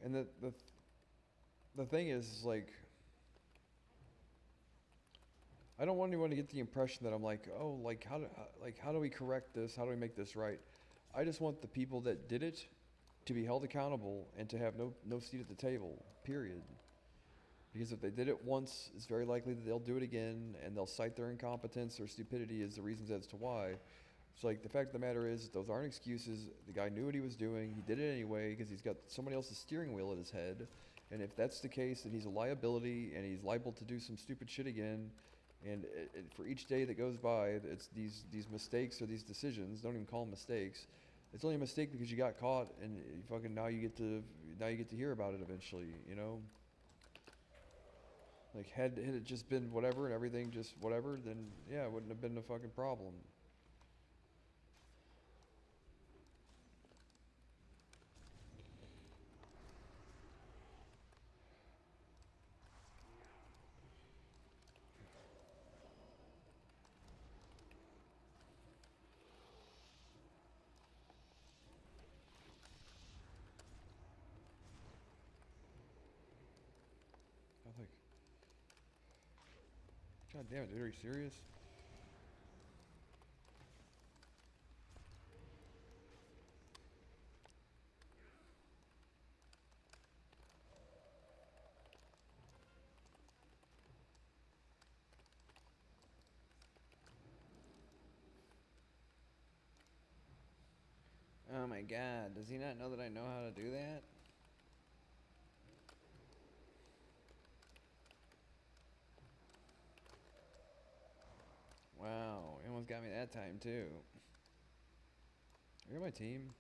And the thing is like, I don't want anyone to get the impression that I'm like, oh, like how do we correct this? How do we make this right? I just want the people that did it to be held accountable and to have no seat at the table. Period. Because if they did it once, it's very likely that they'll do it again, and they'll cite their incompetence or stupidity as the reasons as to why. So, like, the fact of the matter is, those aren't excuses. The guy knew what he was doing. He did it anyway because he's got somebody else's steering wheel at his head. And if that's the case, then he's a liability, and he's liable to do some stupid shit again. And for each day that goes by, it's these mistakes or these decisions. Don't even call them mistakes. It's only a mistake because you got caught, and you fucking now you get to hear about it eventually. You know. Like, had it just been whatever and everything just whatever, then yeah, it wouldn't have been a fucking problem. I was like, God damn it, dude, are you serious? Oh my god, does he not know that I know how to do that? Wow, he almost got me that time too. You're my team.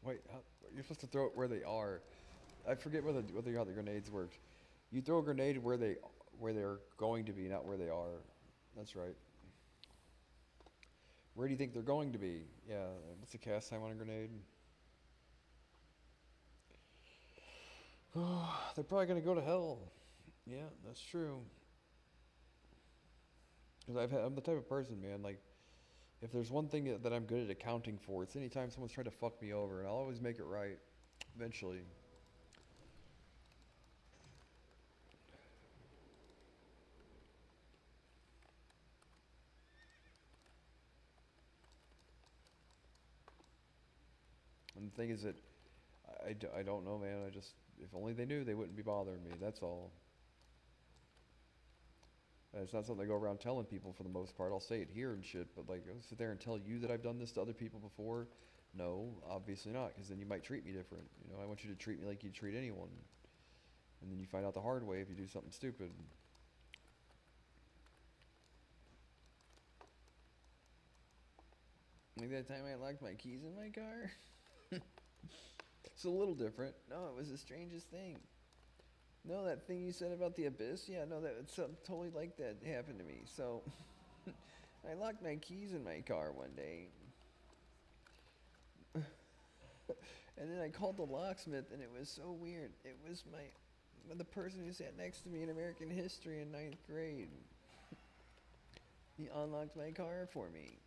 Wait, you're supposed to throw it where they are. I forget how the grenades worked. You throw a grenade where they're going to be, not where they are. That's right. Where do you think they're going to be? Yeah, what's the cast time on a grenade? Oh, they're probably gonna go to hell. Yeah, that's true. Because I'm the type of person, man. Like, if there's one thing that I'm good at accounting for, it's anytime someone's trying to fuck me over, and I'll always make it right. Eventually. And the thing is that I don't know, man. I just, if only they knew, they wouldn't be bothering me. That's all. And it's not something I go around telling people for the most part. I'll say it here and shit, but like, I'll sit there and tell you that I've done this to other people before. No, obviously not, because then you might treat me different. You know, I want you to treat me like you treat anyone. And then you find out the hard way if you do something stupid. Like that time I locked my keys in my car? It's a little different. No, it was the strangest thing. No, that thing you said about the abyss? Yeah, no, that something totally like that happened to me. So, I locked my keys in my car one day. And then I called the locksmith, and it was so weird. It was the person who sat next to me in American history in ninth grade. He unlocked my car for me.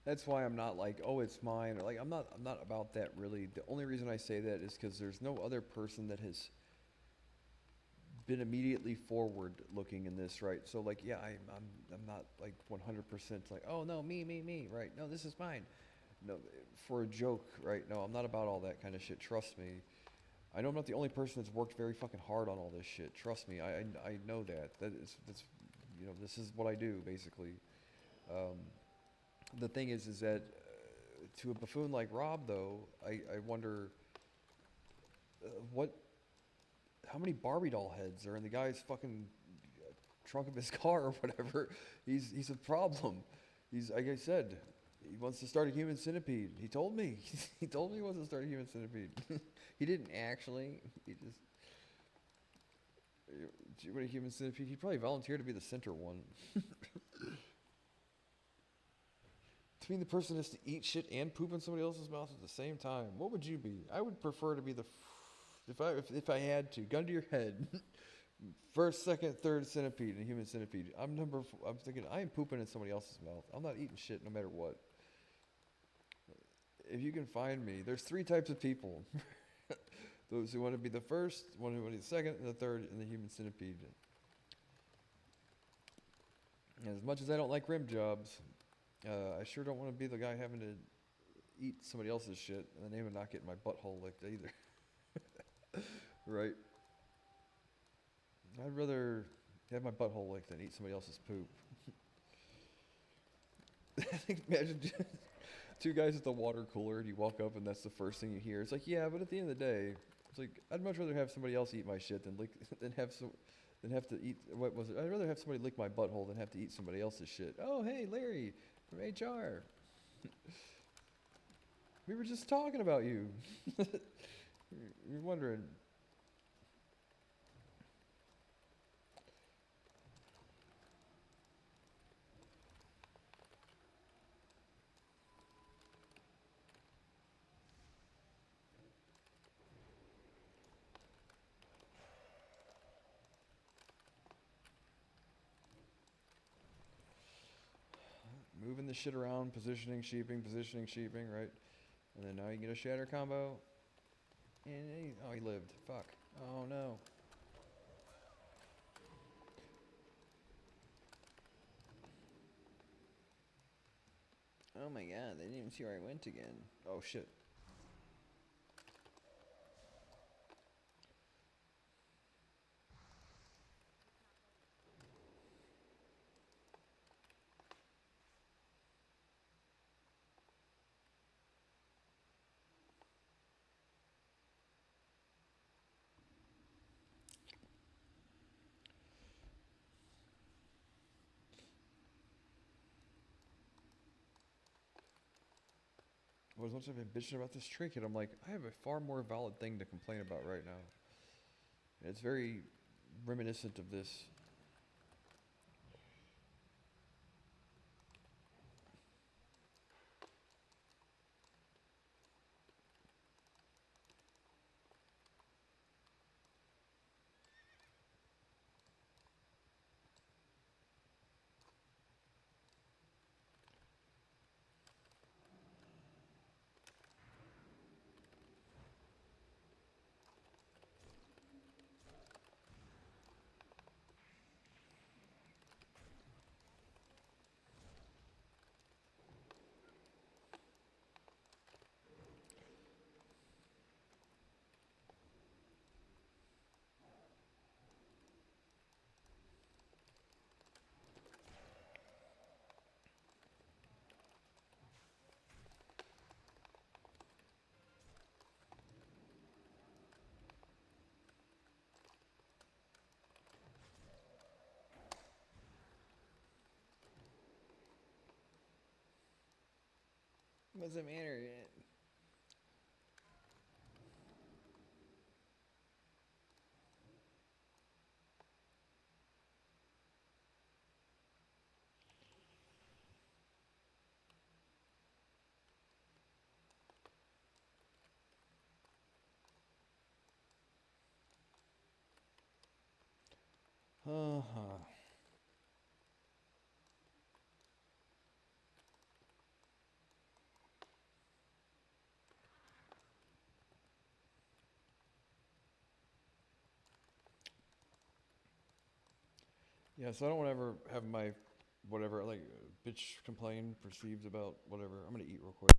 That's why I'm not like, oh, it's mine. Or like, I'm not about that really. The only reason I say that is because there's no other person that has been immediately forward looking in this, right? So like, yeah, I'm not like 100% like, oh no, me, right? No, this is mine. No, for a joke, right? No, I'm not about all that kind of shit. Trust me. I know I'm not the only person that's worked very fucking hard on all this shit. Trust me, I know that. That's this is what I do basically. Um, the thing is that to a buffoon like Rob, though, I wonder what how many Barbie doll heads are in the guy's fucking trunk of his car or whatever. He's a problem. He's like I said, he wants to start a human centipede. He told me. He told me he wants to start a human centipede. He didn't actually. He just. What a human centipede. He probably volunteered to be the center one. To me, the person has to eat shit and poop in somebody else's mouth at the same time. What would you be? I would prefer to be the. If I had to, gun to your head. First, second, third centipede, and human centipede. I'm thinking I am pooping in somebody else's mouth. I'm not eating shit no matter what. If you can find me, there's 3 types of people. Those who want to be the first, one who want to be the second, and the third, and the human centipede. And as much as I don't like rim jobs, I sure don't want to be the guy having to eat somebody else's shit in the name of not getting my butthole licked either. Right? I'd rather have my butthole licked than eat somebody else's poop. Imagine 2 guys at the water cooler and you walk up and that's the first thing you hear. It's like, yeah, but at the end of the day, it's like I'd much rather have somebody else eat my shit than have to eat what was it? I'd rather have somebody lick my butthole than have to eat somebody else's shit. Oh, hey, Larry from HR. We were just talking about you. You're wondering. Moving the shit around, positioning, sheeping, right? And then now you get a shatter combo. And he lived. Fuck. Oh no. Oh my god, they didn't even see where I went again. Oh shit. Well, as much as I've been bitching about this trinket, I'm like, I have a far more valid thing to complain about right now. And it's very reminiscent of this. What does it matter? Uh-huh. Yeah, so I don't want to ever have my whatever like bitch complain perceived about whatever. I'm gonna eat real quick.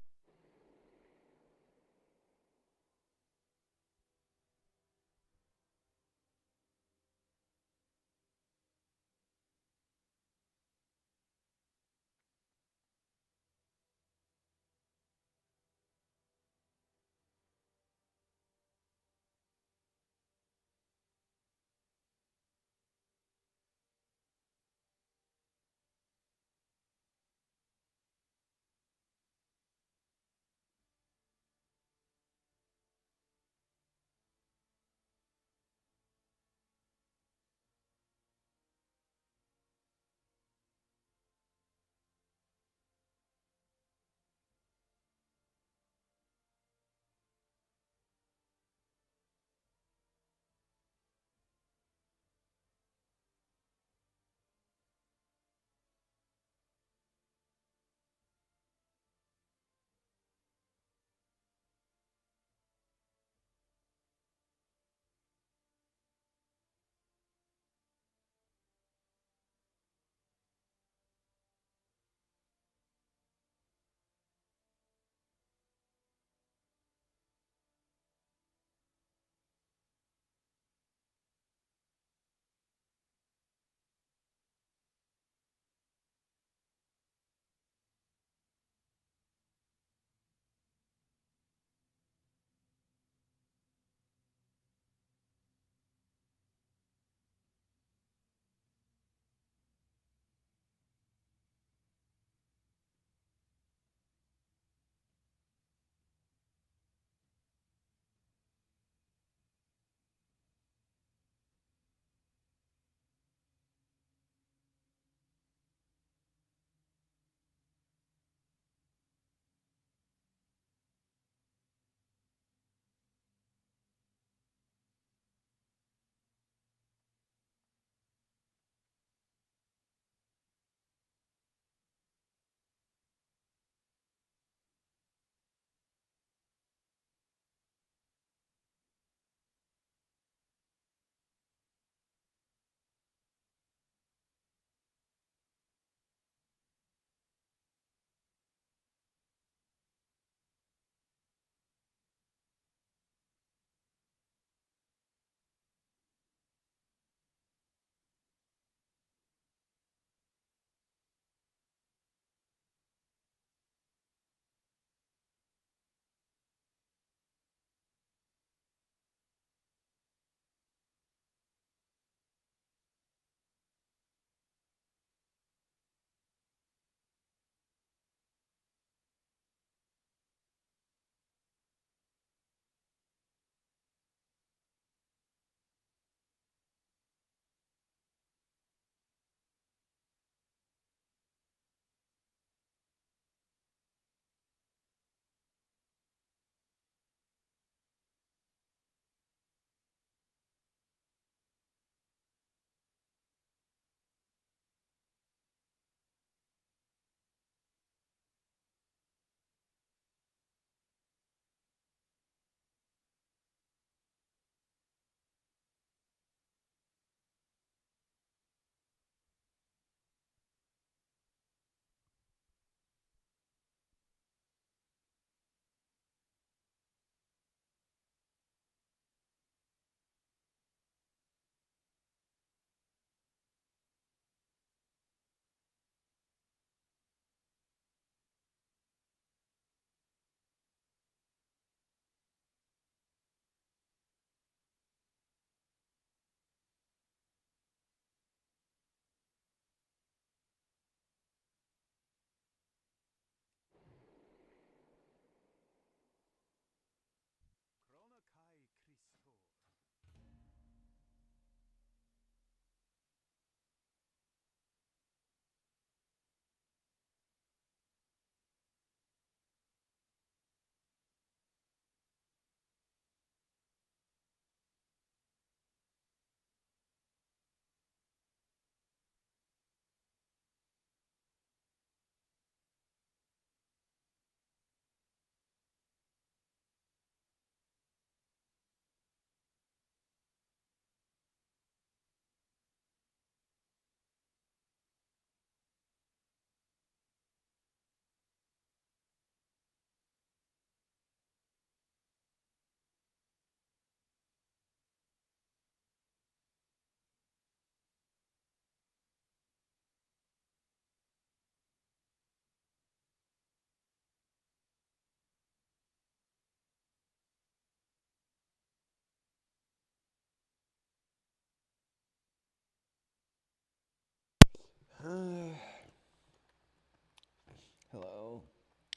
Hello.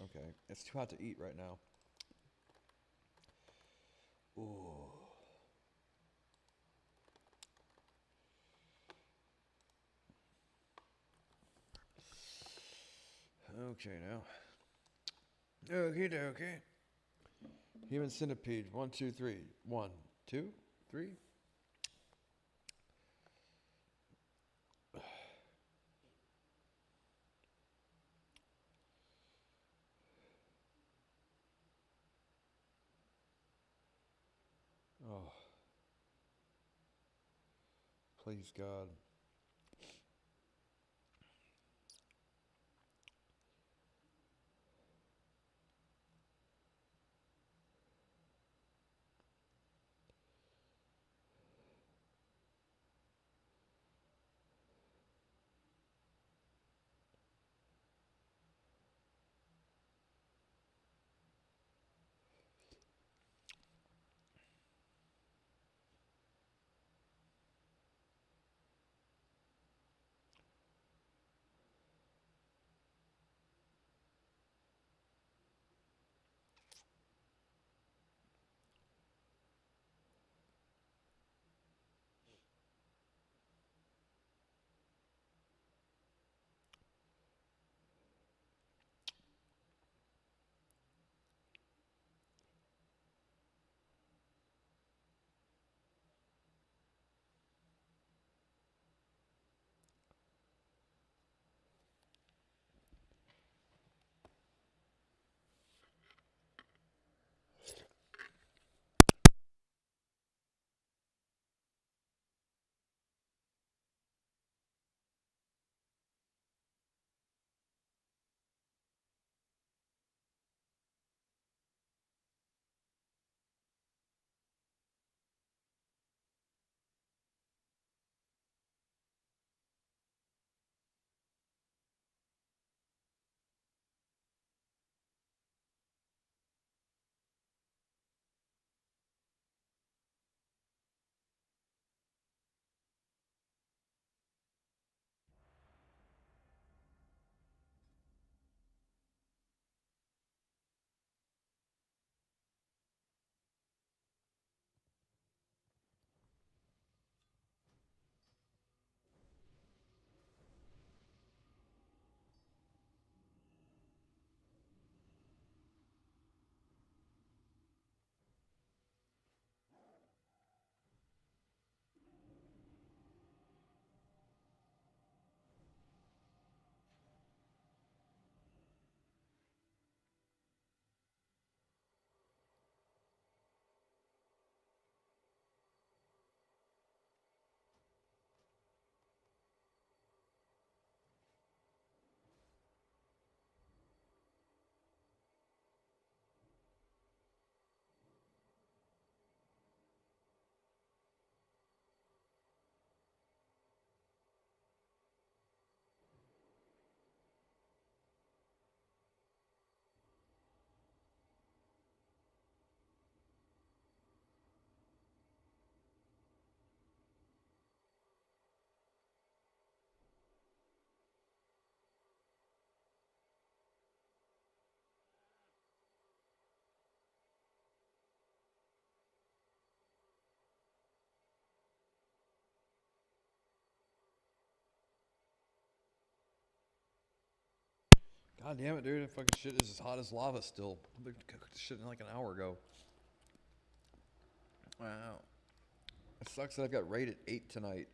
Okay, it's too hot to eat right now. Ooh. Okay now. Okay. Human centipede. 1, 2, 3. 1, 2, 3. Oh, please God. God damn it, dude. That fucking shit is as hot as lava still. I cooked this shit in like an hour ago. Wow. It sucks that I've got raid at 8 tonight,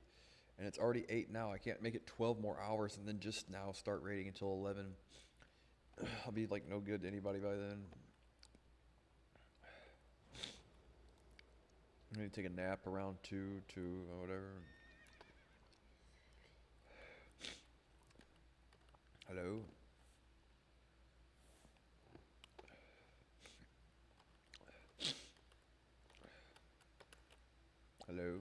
and it's already 8 now. I can't make it 12 more hours and then just now start raiding until 11. I'll be like no good to anybody by then. I need to take a nap around 2, or whatever. Hello? Hello?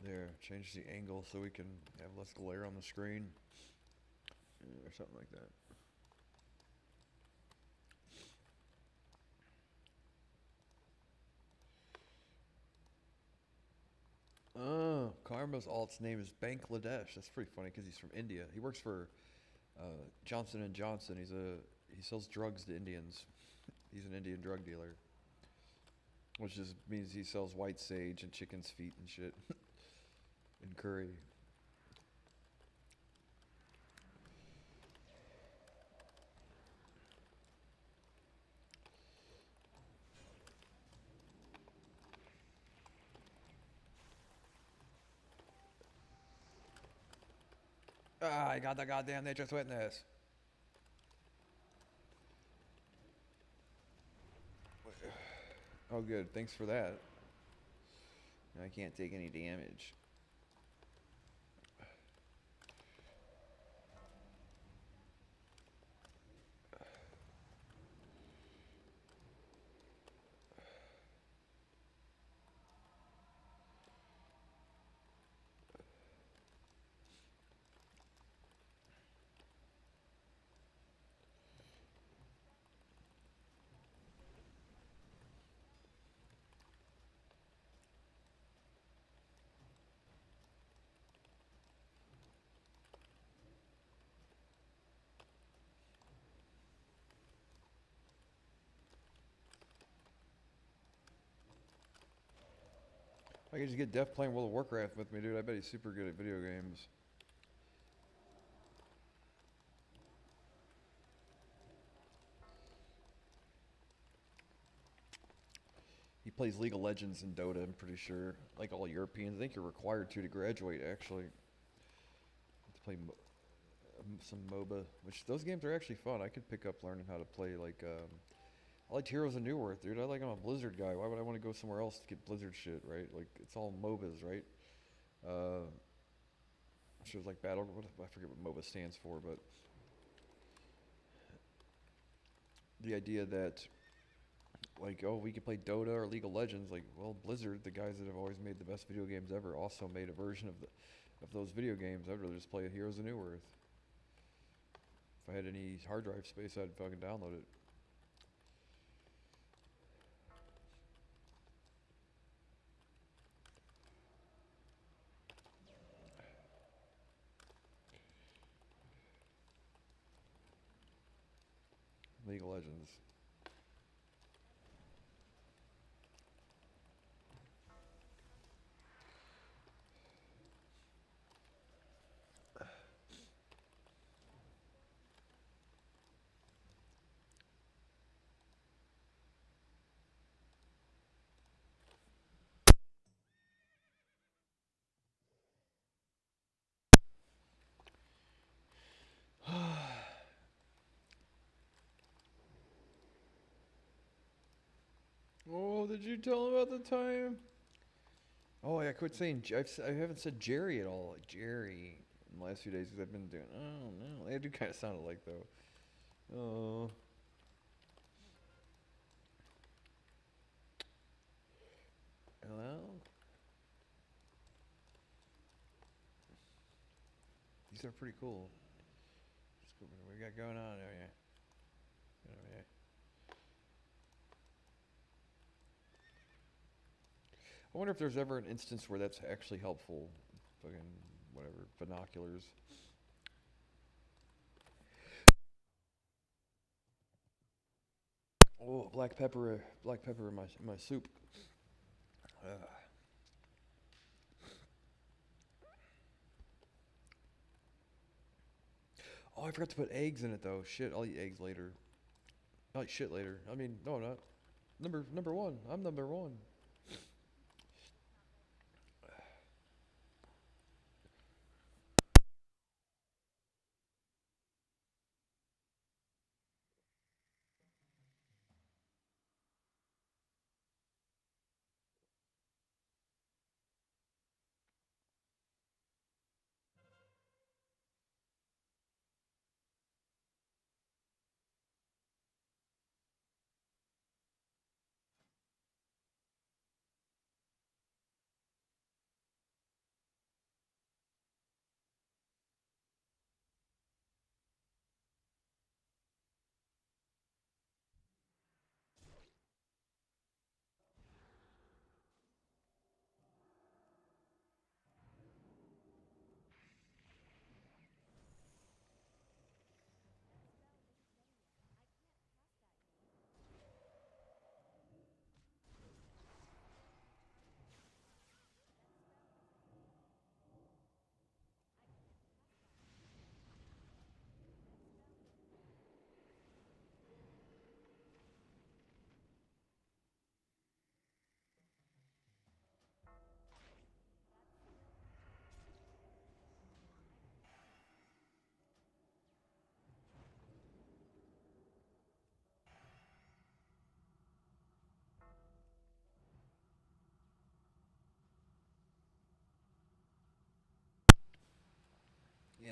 There, change the angle so we can have less glare on the screen. Or something like that. Karma's alt's name is Bangladesh. That's pretty funny because he's from India. He works for Johnson and Johnson. He sells drugs to Indians. He's an Indian drug dealer, which just means he sells white sage and chicken's feet and shit and curry. Ah, I got the goddamn nature's witness. Oh, good. Thanks for that. I can't take any damage. I could just get Def playing World of Warcraft with me, dude. I bet he's super good at video games. He plays League of Legends and Dota, I'm pretty sure. Like all Europeans. I think you're required to graduate, actually. To play some MOBA, which those games are actually fun. I could pick up learning how to play, like, I liked Heroes of New Earth, dude. I'm a Blizzard guy. Why would I want to go somewhere else to get Blizzard shit, right? Like, it's all MOBAs, right? I'm sure it's like Battle, I forget what MOBA stands for, but the idea that, like, oh, we could play Dota or League of Legends, like, well, Blizzard, the guys that have always made the best video games ever, also made a version of those video games. I'd rather just play Heroes of New Earth. If I had any hard drive space, I'd fucking download it. League of Legends. Oh, did you tell him about the time? Oh, I quit saying. I haven't said Jerry at all. Like Jerry in the last few days because I've been doing. Oh no, they do kind of sound alike though. Oh. Hello. These are pretty cool. What we got going on over here? Over here. I wonder if there's ever an instance where that's actually helpful. Fucking whatever binoculars. Oh, black pepper in my soup. Oh, I forgot to put eggs in it though. Shit, I'll eat eggs later. I'll eat shit later. I mean, no, I'm not. Number one. I'm number one.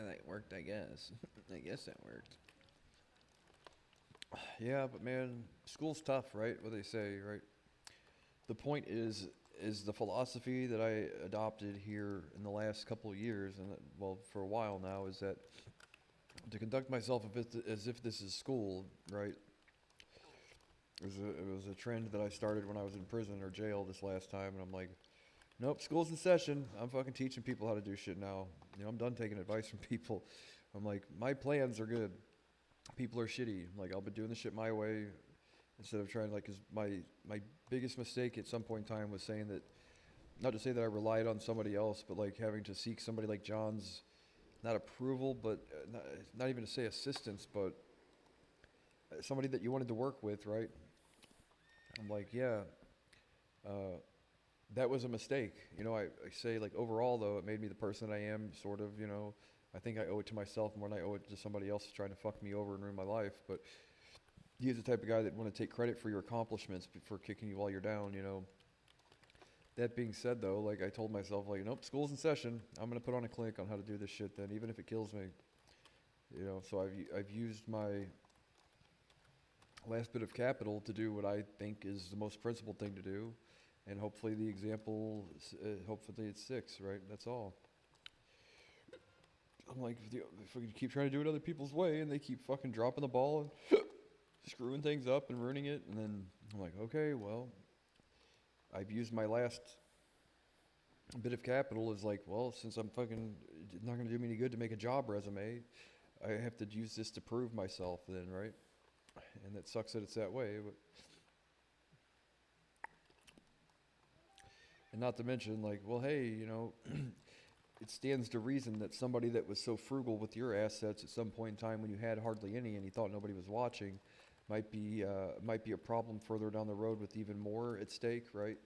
that worked, I guess. I guess that worked. Yeah, but man, school's tough, right? What they say, right? The point is the philosophy that I adopted here in the last couple of years, and well, for a while now, is that to conduct myself as if this is school, right? It was a trend that I started when I was in prison or jail this last time, and I'm like, nope, school's in session. I'm fucking teaching people how to do shit now. I'm done taking advice from people. I'm like, my plans are good. People are shitty. Like, I'll be doing the shit my way instead of trying, like, 'cause my biggest mistake at some point in time was saying that, not to say that I relied on somebody else, but like having to seek somebody like John's, not approval, but not even to say assistance, but somebody that you wanted to work with, right? I'm like, yeah, uh, that was a mistake. I say, like, overall, though, it made me the person I am, sort of. I think I owe it to myself more than I owe it to somebody else trying to fuck me over and ruin my life. But he's the type of guy that want to take credit for your accomplishments for kicking you while you're down. That being said, though, like, I told myself, like, nope, school's in session. I'm going to put on a clinic on how to do this shit then, even if it kills me. So I've used my last bit of capital to do what I think is the most principled thing to do. And hopefully the example, hopefully it sticks, right? That's all. I'm like, if we keep trying to do it other people's way and they keep fucking dropping the ball and screwing things up and ruining it, and then I'm like, okay, well, I've used my last bit of capital as like, well, since I'm fucking not going to do me any good to make a job resume, I have to use this to prove myself then, right? And that sucks that it's that way, but and not to mention, like, well, hey, it stands to reason that somebody that was so frugal with your assets at some point in time when you had hardly any and you thought nobody was watching might be a problem further down the road with even more at stake, right?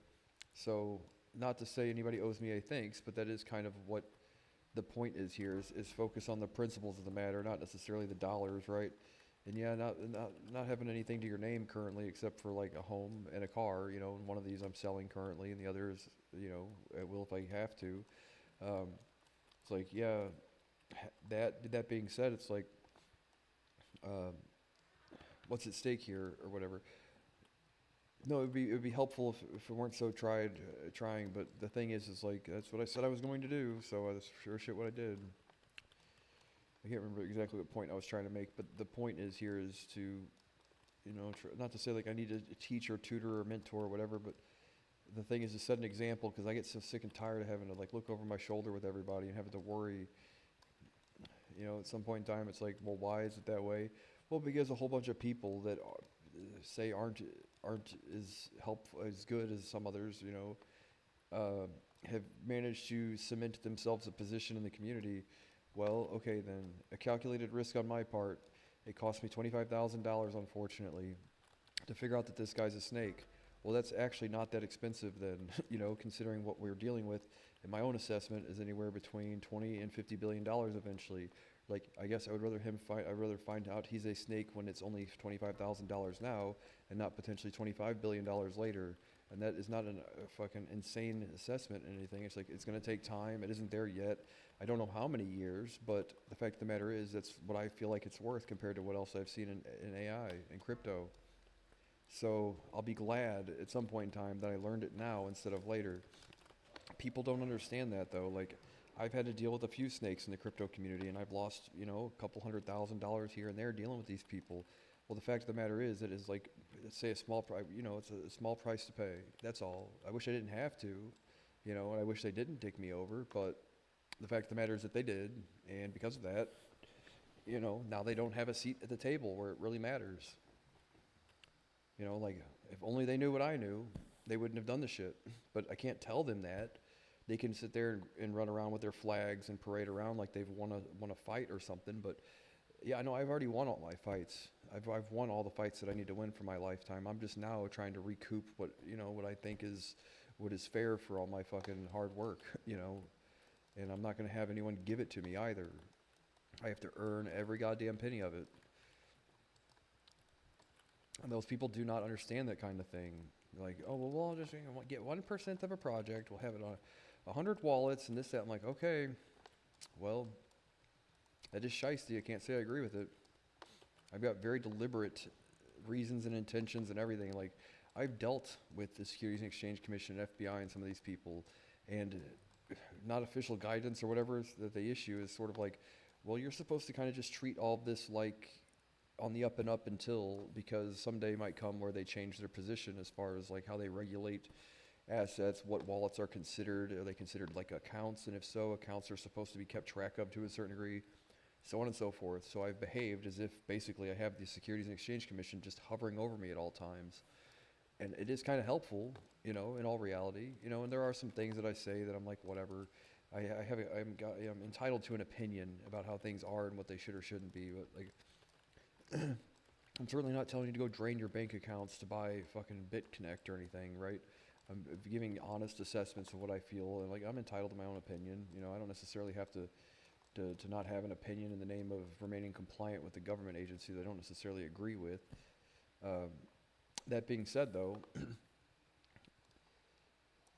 So, not to say anybody owes me a thanks, but that is kind of what the point is here: is focus on the principles of the matter, not necessarily the dollars, right? And yeah, not having anything to your name currently except for like a home and a car. And one of these I'm selling currently, and the other is, I will if I have to. It's like, yeah, that being said, it's like, um, what's at stake here or whatever. No, it would be helpful if it weren't so trying. But the thing is like, that's what I said I was going to do, so that's sure shit what I did. I can't remember exactly what point I was trying to make, but the point is here is to, not to say like I need a teacher, tutor, or mentor or whatever, but the thing is to set an example, because I get so sick and tired of having to like look over my shoulder with everybody and having to worry. At some point in time, it's like, well, why is it that way? Well, because a whole bunch of people that say aren't as good as some others, have managed to cement themselves a position in the community. Well, okay, then a calculated risk on my part. It cost me $25,000, unfortunately, to figure out that this guy's a snake. Well, that's actually not that expensive then, considering what we're dealing with. And my own assessment is anywhere between 20 and $50 billion eventually. Like, I guess I'd rather find out he's a snake when it's only $25,000 now, and not potentially $25 billion later. And that is not a fucking insane assessment or anything. It's like, it's going to take time. It isn't there yet. I don't know how many years, but the fact of the matter is that's what I feel like it's worth compared to what else I've seen in AI and crypto. So I'll be glad at some point in time that I learned it now instead of later. People don't understand that, though. Like, I've had to deal with a few snakes in the crypto community, and I've lost, a couple $100,000 here and there dealing with these people. Well, the fact of the matter is, it is like, say, a small price. It's a small price to pay. That's all. I wish I didn't have to, and I wish they didn't dick me over. But the fact of the matter is that they did, and because of that, now they don't have a seat at the table where it really matters. Like, if only they knew what I knew, they wouldn't have done the shit. But I can't tell them that. They can sit there and run around with their flags and parade around like they've won a fight or something. But yeah, I know I've already won all my fights. I've won all the fights that I need to win for my lifetime. I'm just now trying to recoup what I think is what is fair for all my fucking hard work, And I'm not going to have anyone give it to me either. I have to earn every goddamn penny of it. And those people do not understand that kind of thing. They're like, oh, well, we'll just get 1% of a project. We'll have it on 100 wallets and this, that. I'm like, okay, well, That is shiesty. I can't say I agree with it. I've got very deliberate reasons and intentions and everything. Like, I've dealt with the Securities and Exchange Commission, FBI, and some of these people, and not official guidance or whatever that they issue is sort of like, well, you're supposed to kind of just treat all of this like on the up and up until, because someday might come where they change their position as far as like how they regulate assets, what wallets are they considered like accounts, and if so, accounts are supposed to be kept track of to a certain degree, so on and so forth. So I've behaved as if basically I have the Securities and Exchange Commission just hovering over me at all times. And it is kind of helpful, you know, in all reality, you know, and there are some things that I say that I'm like, whatever. I'm entitled to an opinion about how things are and what they should or shouldn't be, but like, I'm certainly not telling you to go drain your bank accounts to buy fucking BitConnect or anything, right? I'm giving honest assessments of what I feel, and like, I'm entitled to my own opinion. You know, I don't necessarily have to not have an opinion in the name of remaining compliant with the government agency that I don't necessarily agree with. That being said, though,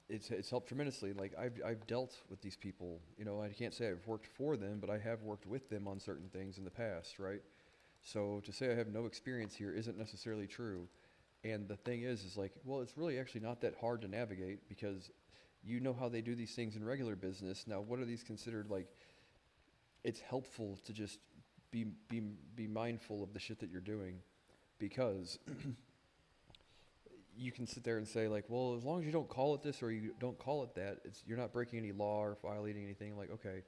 it's helped tremendously. Like, I've dealt with these people. You know, I can't say I've worked for them, but I have worked with them on certain things in the past, right? So to say I have no experience here isn't necessarily true. And the thing is like, well, it's really actually not that hard to navigate because you know how they do these things in regular business. Now, what are these considered? Like, it's helpful to just be mindful of the shit that you're doing, because you can sit there and say like, well, as long as you don't call it this or you don't call it that, you're not breaking any law or violating anything. Like, okay,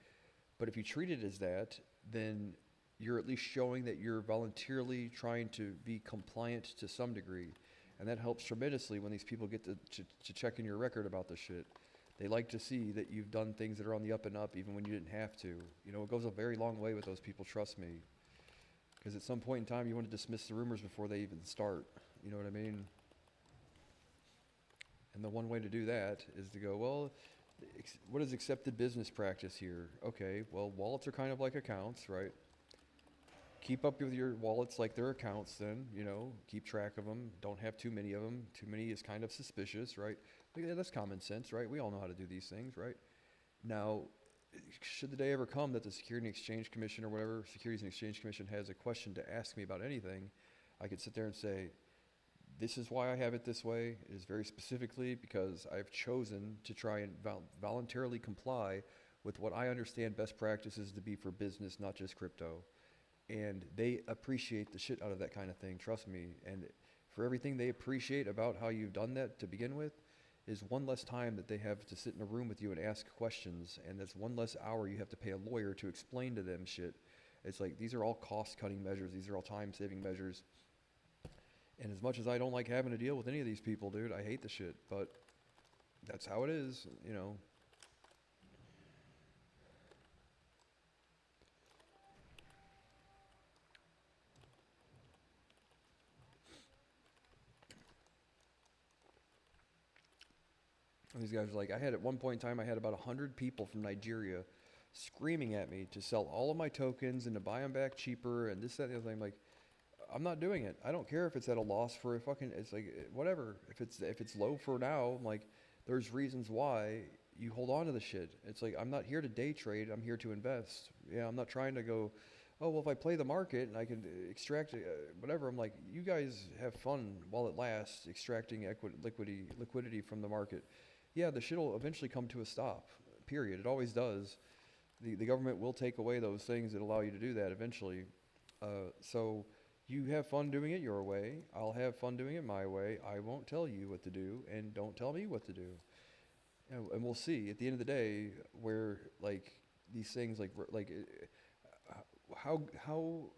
but if you treat it as that, then you're at least showing that you're voluntarily trying to be compliant to some degree. And that helps tremendously when these people get to check in your record about this shit. They like to see that you've done things that are on the up and up even when you didn't have to. You know, it goes a very long way with those people, trust me. Because at some point in time, you want to dismiss the rumors before they even start. You know what I mean? And the one way to do that is to go, well, what is accepted business practice here? Okay, well, wallets are kind of like accounts, right? Keep up with your wallets like they're accounts then, you know, keep track of them. Don't have too many of them. Too many is kind of suspicious, right? Yeah, that's common sense, right? We all know how to do these things, right? Now, should the day ever come that the Securities and Exchange Commission or whatever Securities and Exchange Commission has a question to ask me about anything, I could sit there and say, this is why I have it this way. It is very specifically because I've chosen to try and voluntarily comply with what I understand best practices to be for business, not just crypto. And they appreciate the shit out of that kind of thing, trust me. And for everything they appreciate about how you've done that to begin with is one less time that they have to sit in a room with you and ask questions, and that's one less hour you have to pay a lawyer to explain to them shit. It's like, these are all cost-cutting measures. These are all time-saving measures. And as much as I don't like having to deal with any of these people, dude, I hate the shit, but that's how it is, you know. And these guys are like, at one point in time, I had about 100 people from Nigeria screaming at me to sell all of my tokens and to buy them back cheaper and this, that, and the other thing. I'm like, I'm not doing it. I don't care if it's at a loss for a fucking, it's like, whatever. If it's low for now, I'm like, there's reasons why you hold on to the shit. It's like, I'm not here to day trade. I'm here to invest. Yeah, I'm not trying to go, oh, well, if I play the market and I can extract whatever. I'm like, you guys have fun while it lasts, extracting liquidity from the market. Yeah, the shit will eventually come to a stop, period. It always does. The government will take away those things that allow you to do that eventually. So you have fun doing it your way. I'll have fun doing it my way. I won't tell you what to do, and don't tell me what to do. And we'll see at the end of the day where like these things how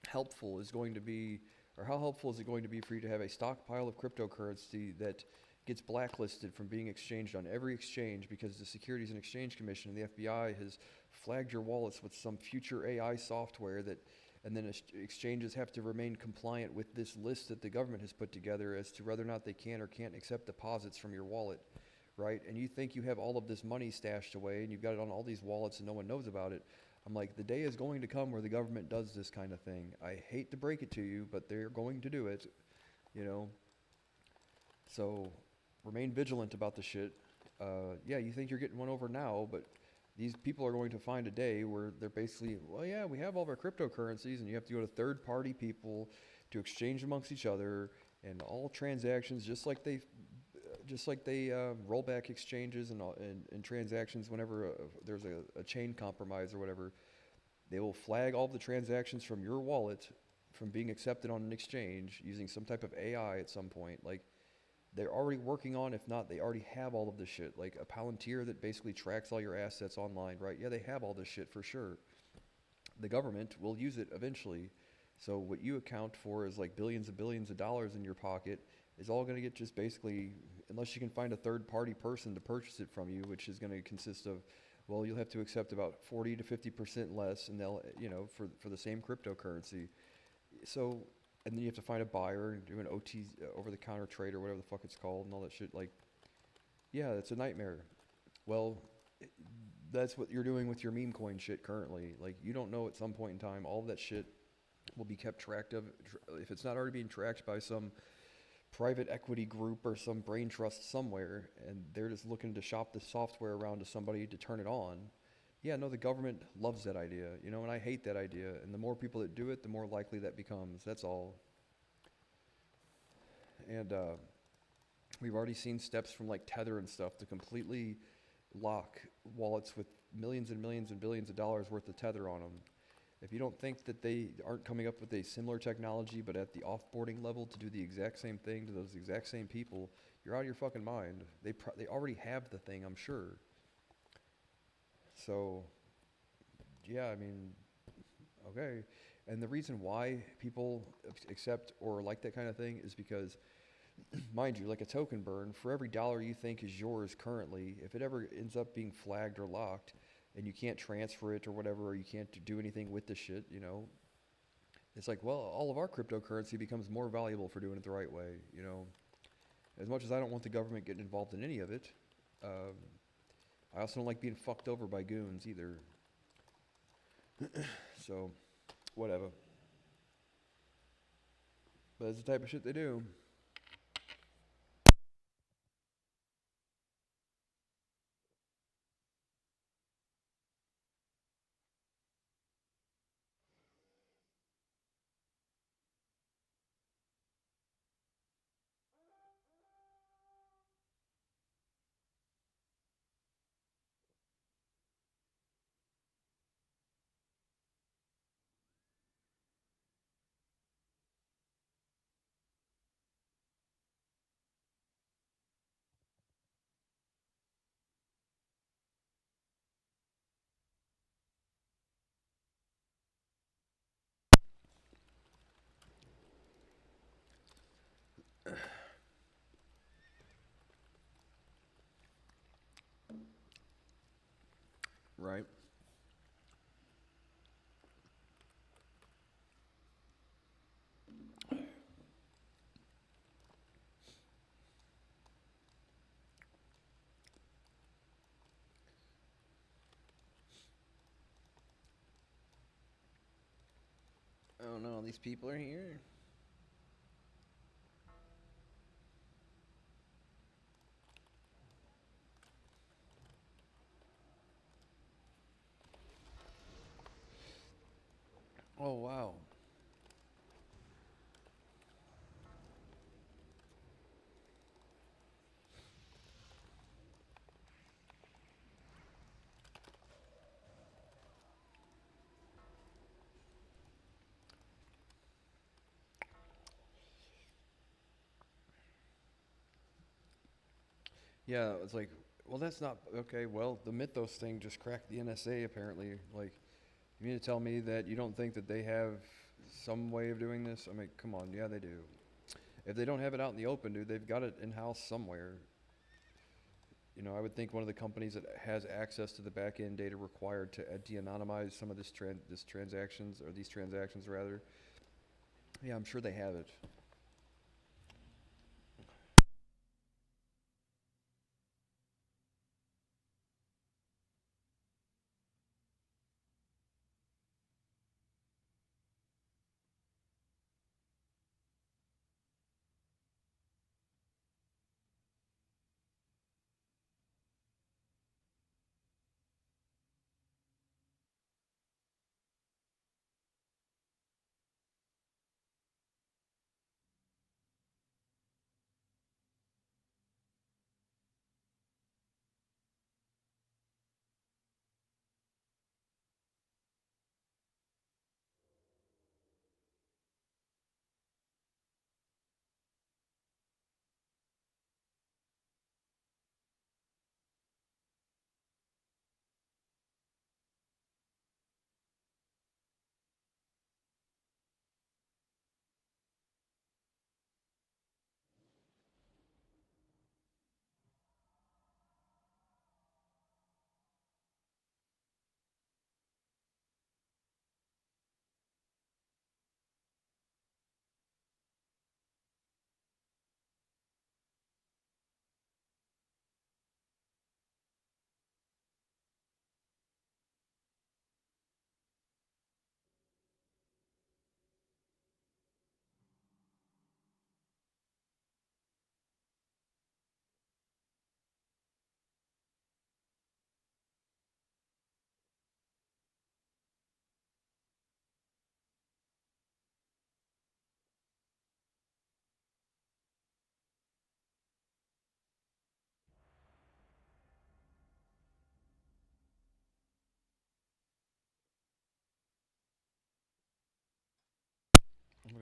helpful is going to be, or how helpful is it going to be for you to have a stockpile of cryptocurrency that gets blacklisted from being exchanged on every exchange because the Securities and Exchange Commission and the FBI has flagged your wallets with some future AI software that, and then exchanges have to remain compliant with this list that the government has put together as to whether or not they can or can't accept deposits from your wallet, right? And you think you have all of this money stashed away and you've got it on all these wallets and no one knows about it. I'm like, the day is going to come where the government does this kind of thing. I hate to break it to you, but they're going to do it, you know? So remain vigilant about the shit. Yeah, you think you're getting one over now, but These people are going to find a day where they're basically, well, yeah, we have all of our cryptocurrencies, and you have to go to third-party people to exchange amongst each other, and all transactions, just like they roll back exchanges and transactions whenever there's a chain compromise or whatever. They will flag all the transactions from your wallet from being accepted on an exchange using some type of AI at some point. Like, they're already working on, if not, they already have all of this shit. Like a Palantir that basically tracks all your assets online, right? Yeah, they have all this shit for sure. The government will use it eventually. So what you account for is like billions and billions of dollars in your pocket is all going to get just basically, unless you can find a third party person to purchase it from you, which is going to consist of, well, you'll have to accept about 40 to 50% less, and they'll, for the same cryptocurrency. So, and then you have to find a buyer and do an OT, over the counter trade or whatever the fuck it's called and all that shit. Like, yeah, it's a nightmare. Well, i- that's what you're doing with your meme coin shit currently. Like, you don't know at some point in time, all of that shit will be kept tracked of. If it's not already being tracked by some private equity group or some brain trust somewhere, and they're just looking to shop the software around to somebody to turn it on. Yeah, no, the government loves that idea, and I hate that idea. And the more people that do it, the more likely that becomes. That's all. And we've already seen steps from like Tether and stuff to completely lock wallets with millions and millions and billions of dollars worth of Tether on them. If you don't think that they aren't coming up with a similar technology, but at the offboarding level to do the exact same thing to those exact same people, you're out of your fucking mind. They already have the thing, I'm sure. So, yeah, I mean, okay. And the reason why people accept or like that kind of thing is because, mind you, like a token burn, for every dollar you think is yours currently, if it ever ends up being flagged or locked and you can't transfer it or whatever, or you can't do anything with the shit, it's like, well, all of our cryptocurrency becomes more valuable for doing it the right way. As much as I don't want the government getting involved in any of it, um, I also don't like being fucked over by goons either. So, whatever. But it's the type of shit they do. Right? Oh no, these people are here. Oh, wow. Yeah, it's like, well, that's not okay. Well, the Mythos thing just cracked the NSA apparently. Like, you mean to tell me that you don't think that they have some way of doing this? I mean, come on. Yeah, they do. If they don't have it out in the open, dude, they've got it in house somewhere. I would think one of the companies that has access to the back end data required to de-anonymize some of this transactions, or these transactions rather. Yeah, I'm sure they have it.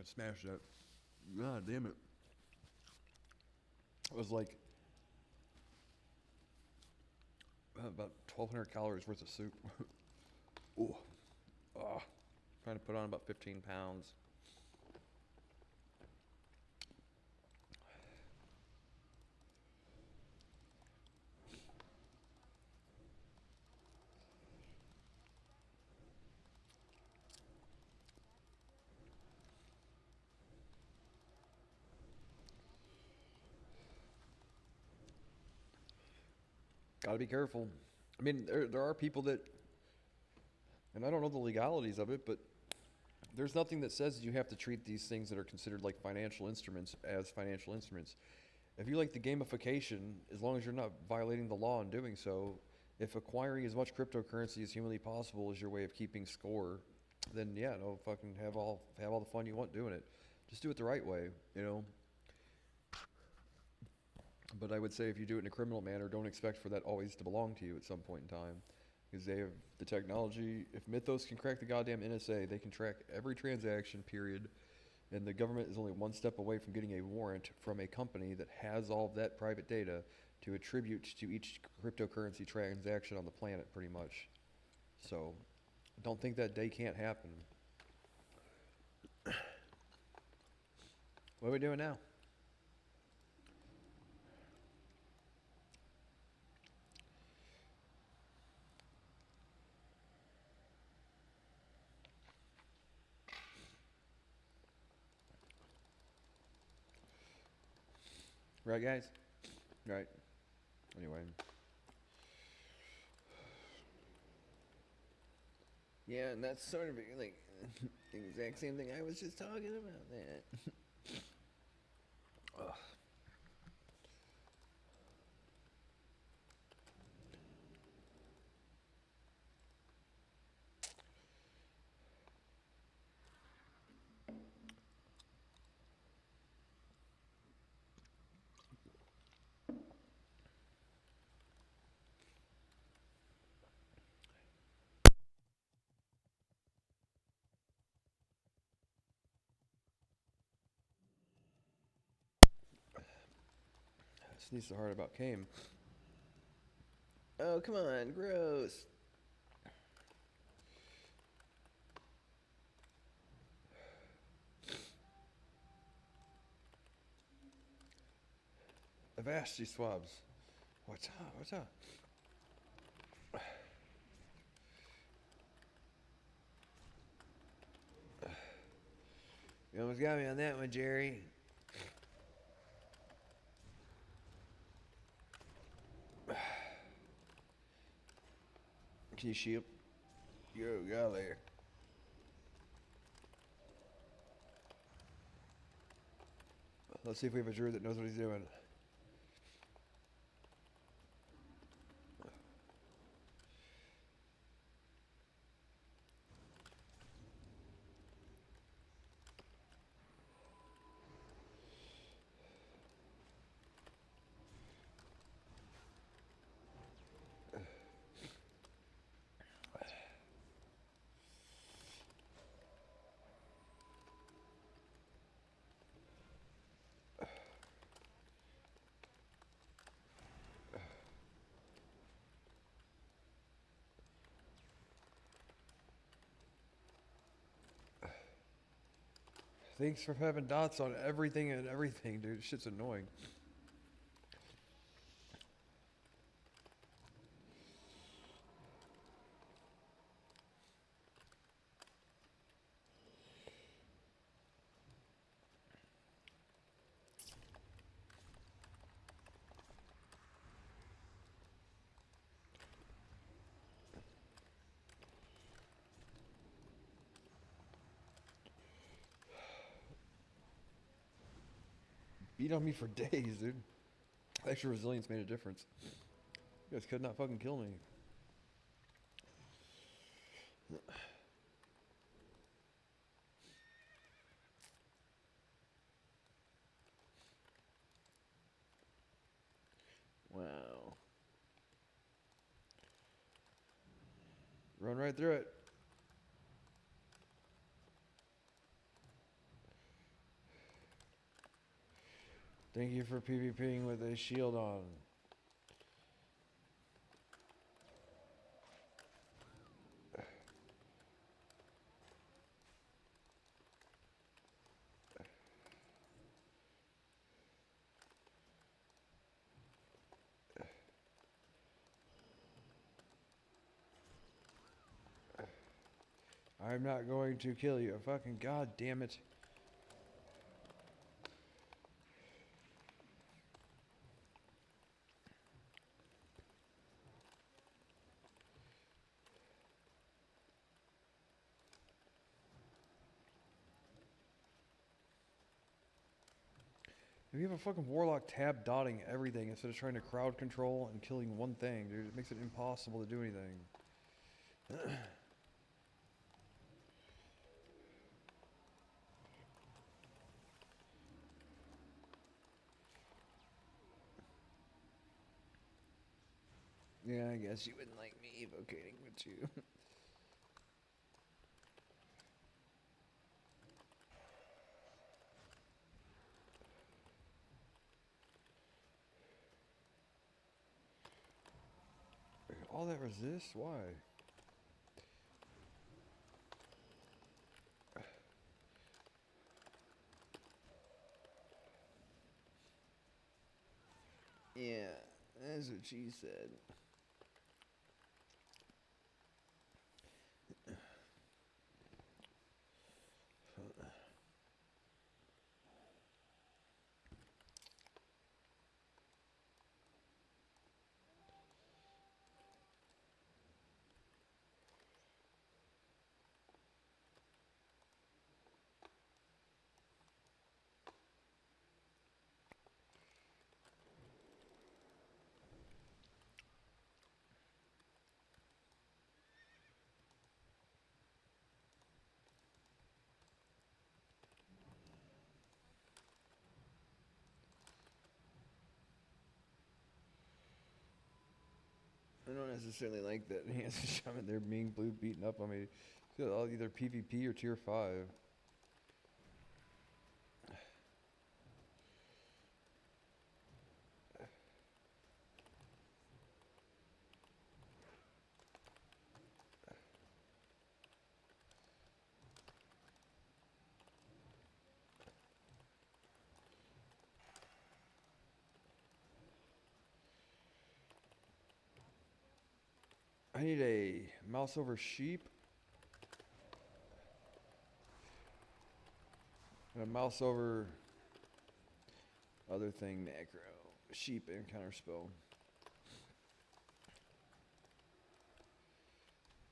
I smashed that. God damn it. It was like about 1,200 calories worth of soup. Ooh. Ah. Trying to put on about 15 pounds. Gotta be careful. I mean, there are people that, and I don't know the legalities of it, but there's nothing that says you have to treat these things that are considered like financial instruments as financial instruments. If you like the gamification, as long as you're not violating the law in doing so, if acquiring as much cryptocurrency as humanly possible is your way of keeping score, then yeah, no, fucking have all the fun you want doing it. Just do it the right way, you know. But I would say if you do it in a criminal manner, don't expect for that always to belong to you at some point in time. Because they have the technology. If Mythos can crack the goddamn NSA, they can track every transaction, period. And the government is only one step away from getting a warrant from a company that has all of that private data to attribute to each cryptocurrency transaction on the planet, pretty much. So, don't think that day can't happen. What are we doing now? Right, guys? Right. Anyway. Yeah, and that's sort of like the exact same thing I was just talking about. That. Ugh. Sneeze so hard about came. Oh, come on, gross. Avast these swabs. What's up? What's up? You almost got me on that one, Jerry. Can you shield? Yo, got there. Let's see if we have a druid that knows what he's doing. Thanks for having dots on everything and everything, dude. Shit's annoying. Beat on me for days, dude. Extra resilience made a difference. You guys could not fucking kill me. Wow. Run right through it. Thank you for PvPing with a shield on. I'm not going to kill you. Fucking god damn it. If you have a fucking warlock tab dotting everything instead of trying to crowd control and killing one thing, dude, it makes it impossible to do anything. Yeah, I guess you wouldn't like me evocating, would you? All that resist? Why? Yeah, that's what she said. I don't necessarily like that he has a shaman there being blue beaten up on me. It's got all either PvP or tier 5. I need a mouse over sheep. And a mouse over other thing, macro. Sheep and counter spell.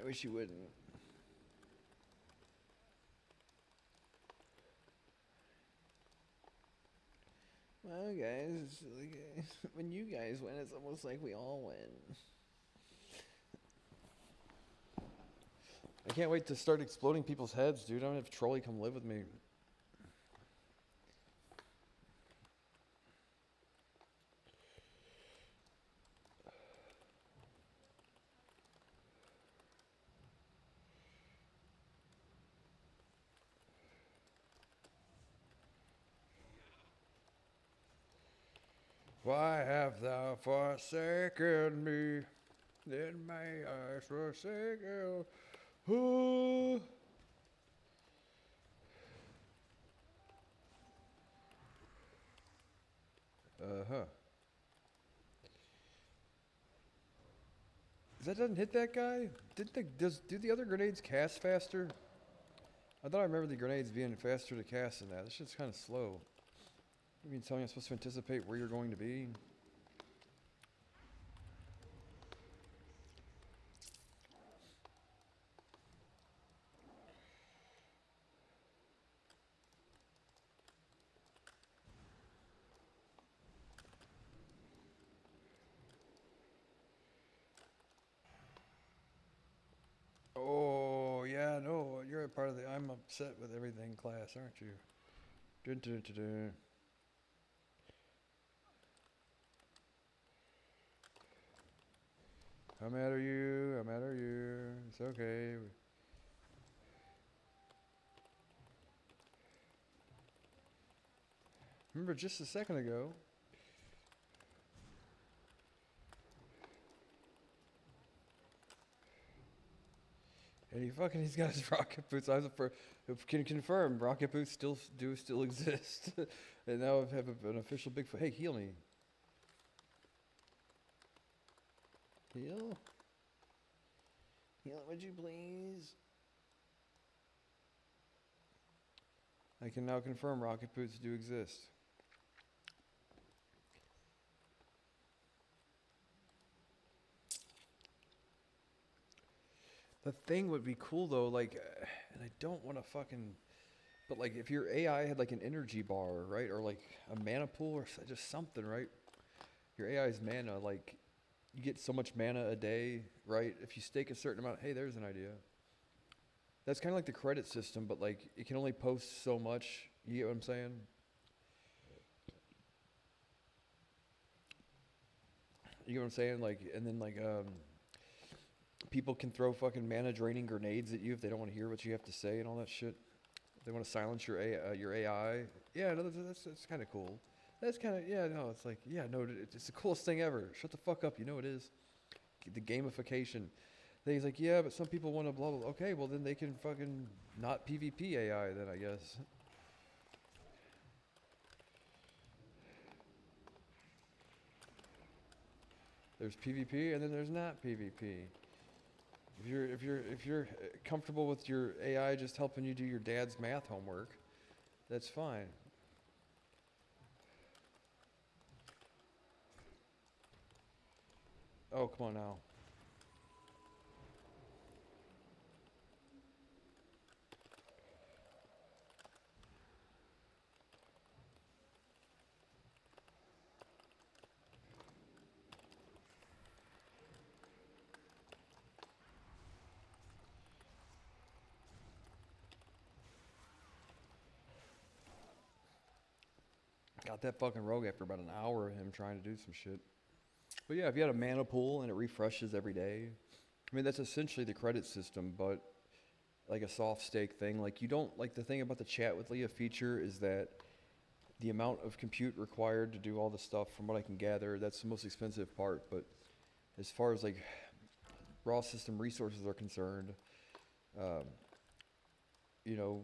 I wish you wouldn't. Well, guys, it's like, when you guys win, it's almost like we all win. I can't wait to start exploding people's heads, dude. I'm gonna have Trolley come live with me. Why have thou forsaken me? Then may I forsake you. Ooh. Uh-huh. That doesn't hit that guy? Do the other grenades cast faster? I thought I remember the grenades being faster to cast than that. This shit's kind of slow. You mean telling me I'm supposed to anticipate where you're going to be? Oh, yeah, no, you're a part of the I'm upset with everything class, aren't you? Dun, dun, dun, dun. How mad are you? How mad are you? It's okay. Remember just a second ago. And he's got his rocket boots. Can confirm rocket boots still exist. And now I have an official Bigfoot. Hey, heal me. Heal? Heal, would you please? I can now confirm rocket boots do exist. The thing would be cool though, like, and I don't want to fucking, but like if your AI had like an energy bar, right, or like a mana pool or just something, right? Your AI's mana, like, you get so much mana a day, right? If you stake a certain amount, hey, there's an idea. That's kind of like the credit system, but like it can only post so much. You get what I'm saying? You get what I'm saying? Like, and then like people can throw fucking mana draining grenades at you if they don't want to hear what you have to say and all that shit. If they want to silence your AI. Yeah, no, that's kind of cool. That's kind of, yeah, no, it's like, yeah, no, it's the coolest thing ever. Shut the fuck up, you know it is. The gamification. Then he's like, yeah, but some people want to blah, blah. Okay, well then they can fucking not PvP AI then, I guess. There's PvP and then there's not PvP. If you're comfortable with your AI just helping you do your dad's math homework, that's fine. Oh, come on now. Got that fucking rogue after about an hour of him trying to do some shit. But yeah, if you had a mana pool and it refreshes every day, I mean, that's essentially the credit system, but like a soft stake thing. Like, you don't, like, the thing about the chat with Leah feature is that the amount of compute required to do all the stuff, from what I can gather, that's the most expensive part. But as far as like raw system resources are concerned, um, you know,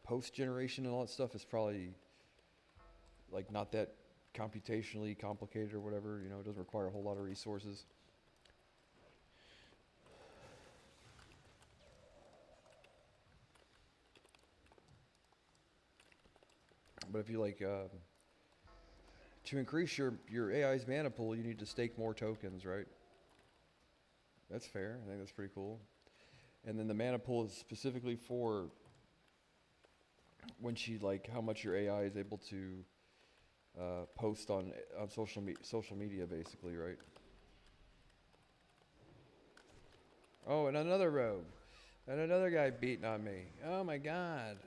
post generation and all that stuff is probably like not that computationally complicated or whatever. You know, it doesn't require a whole lot of resources. But if you like, to increase your AI's mana pool, you need to stake more tokens, right? That's fair. I think that's pretty cool. And then the mana pool is specifically for when she, like, how much your AI is able to post on social media, basically, right? Oh, and another rogue, and another guy beating on me. Oh my god.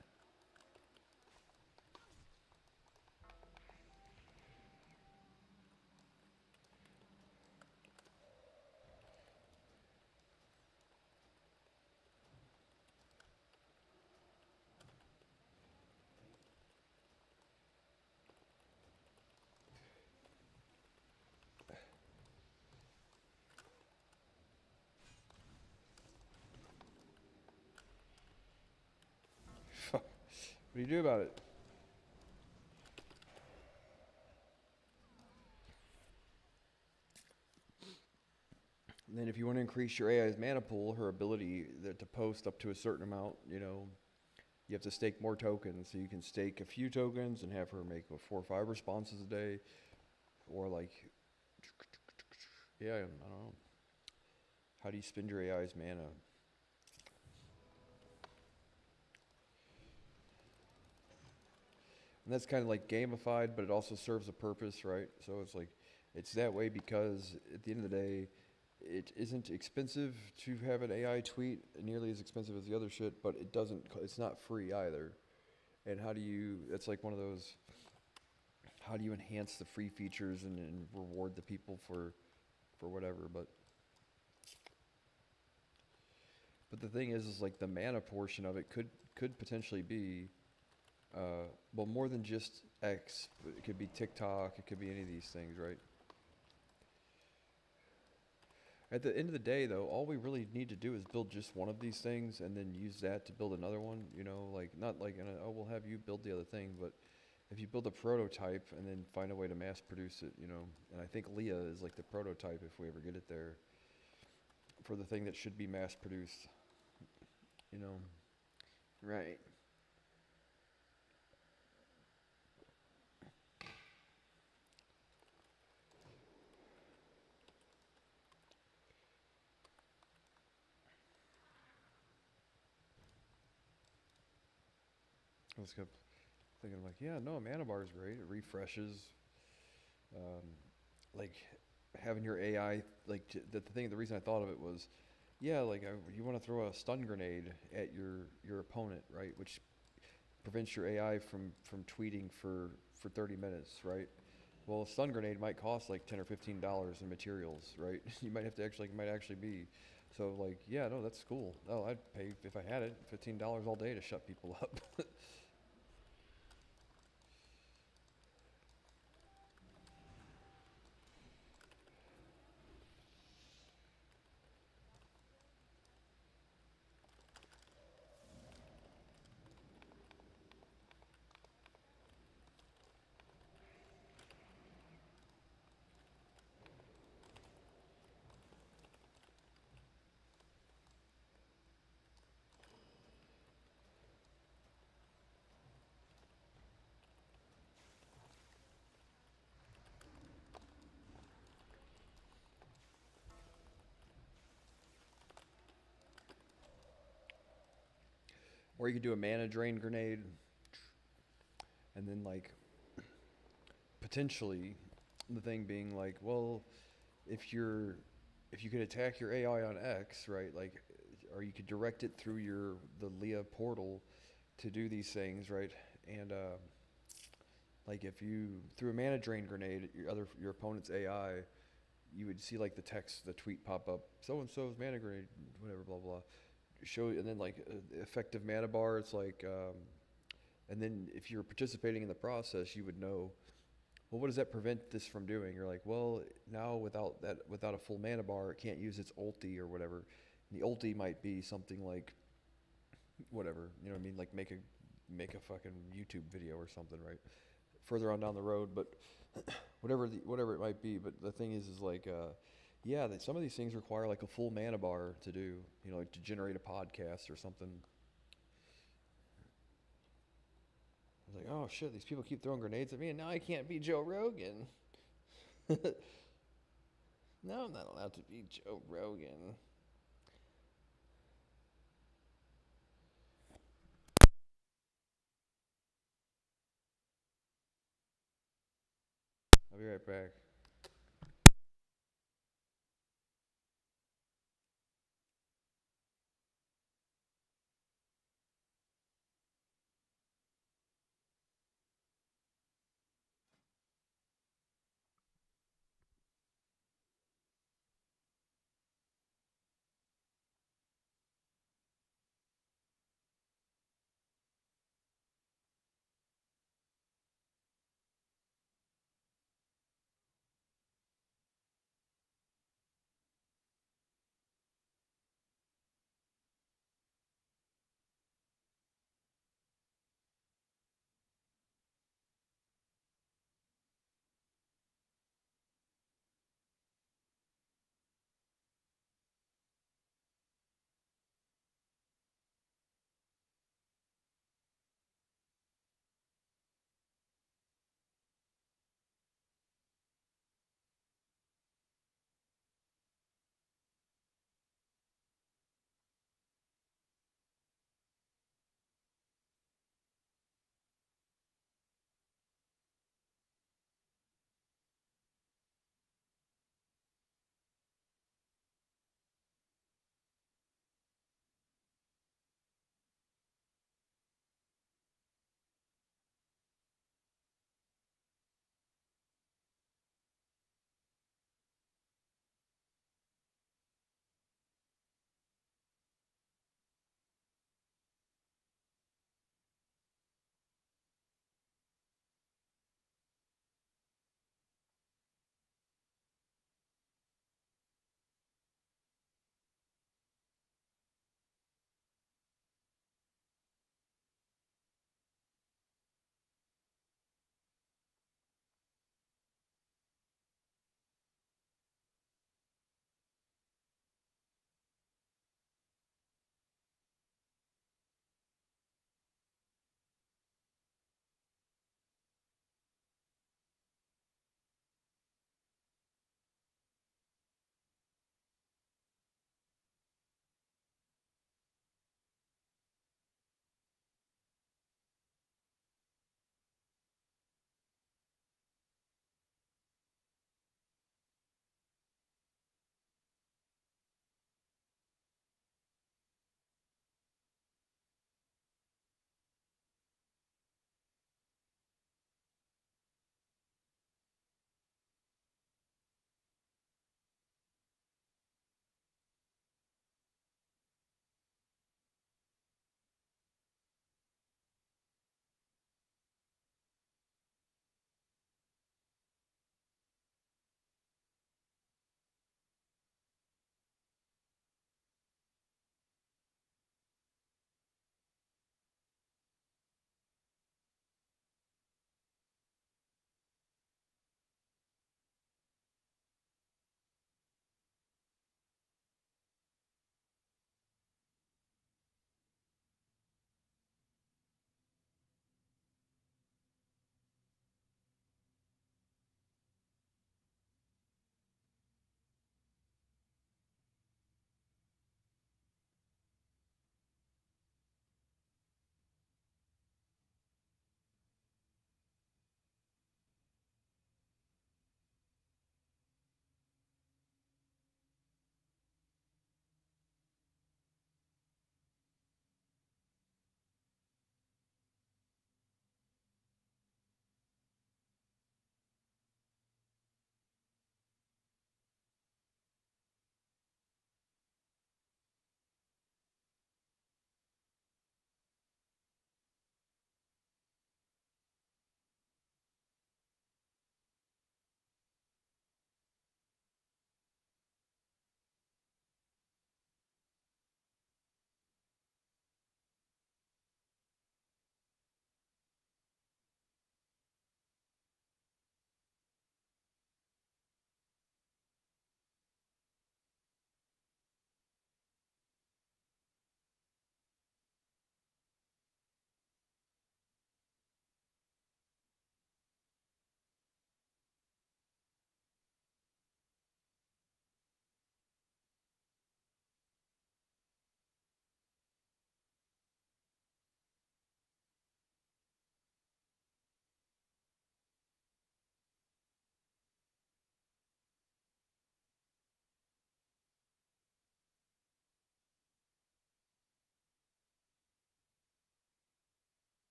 What do you do about it? And then if you want to increase your AI's mana pool, her ability to post up to a certain amount, you know, you have to stake more tokens. So you can stake a few tokens and have her make 4 or 5 responses a day. Or like, yeah, I don't know. How do you spend your AI's mana? And that's kind of like gamified, but it also serves a purpose, right? So it's like, it's that way because at the end of the day, it isn't expensive to have an AI tweet, nearly as expensive as the other shit, but it's not free either. And it's like one of those, how do you enhance the free features and reward the people for whatever, but the thing is like the mana portion of it could potentially be well, more than just X, but it could be TikTok, it could be any of these things, right? At the end of the day, though, all we really need to do is build just one of these things and then use that to build another one, you know, like not like, oh, we'll have you build the other thing, but if you build a prototype and then find a way to mass produce it, you know, and I think Leah is like the prototype if we ever get it there for the thing that should be mass produced, you know. Right. I was kept thinking like, yeah, no, mana bar is great. It refreshes. Um, like having your AI, like the thing, the reason I thought of it was, yeah, like you want to throw a stun grenade at your opponent, right? Which prevents your AI from tweeting for 30 minutes, right? Well, a stun grenade might cost like $10 or $15 in materials, right? You might have to actually, it might actually be. So like, yeah, no, that's cool. Oh, I'd pay if I had it, $15 all day to shut people up. Or you could do a mana drain grenade, and then like potentially the thing being like, well, if you're if you could attack your AI on X, right? Like, or you could direct it through the Leah portal to do these things, right? And like if you threw a mana drain grenade at your opponent's AI, you would see like the text, the tweet pop up, so and so's mana grenade, whatever, blah blah. Show and then like effective mana bar. It's like, and then if you're participating in the process, you would know. Well, what does that prevent this from doing? You're like, well, now without a full mana bar, it can't use its ulti or whatever. And the ulti might be something like whatever, you know what I mean? Like make a fucking YouTube video or something, right? Further on down the road, but whatever it might be. But the thing is like, yeah, that some of these things require like a full mana bar to do, you know, like to generate a podcast or something. I was like, oh shit, these people keep throwing grenades at me, and now I can't be Joe Rogan. No, I'm not allowed to be Joe Rogan. I'll be right back.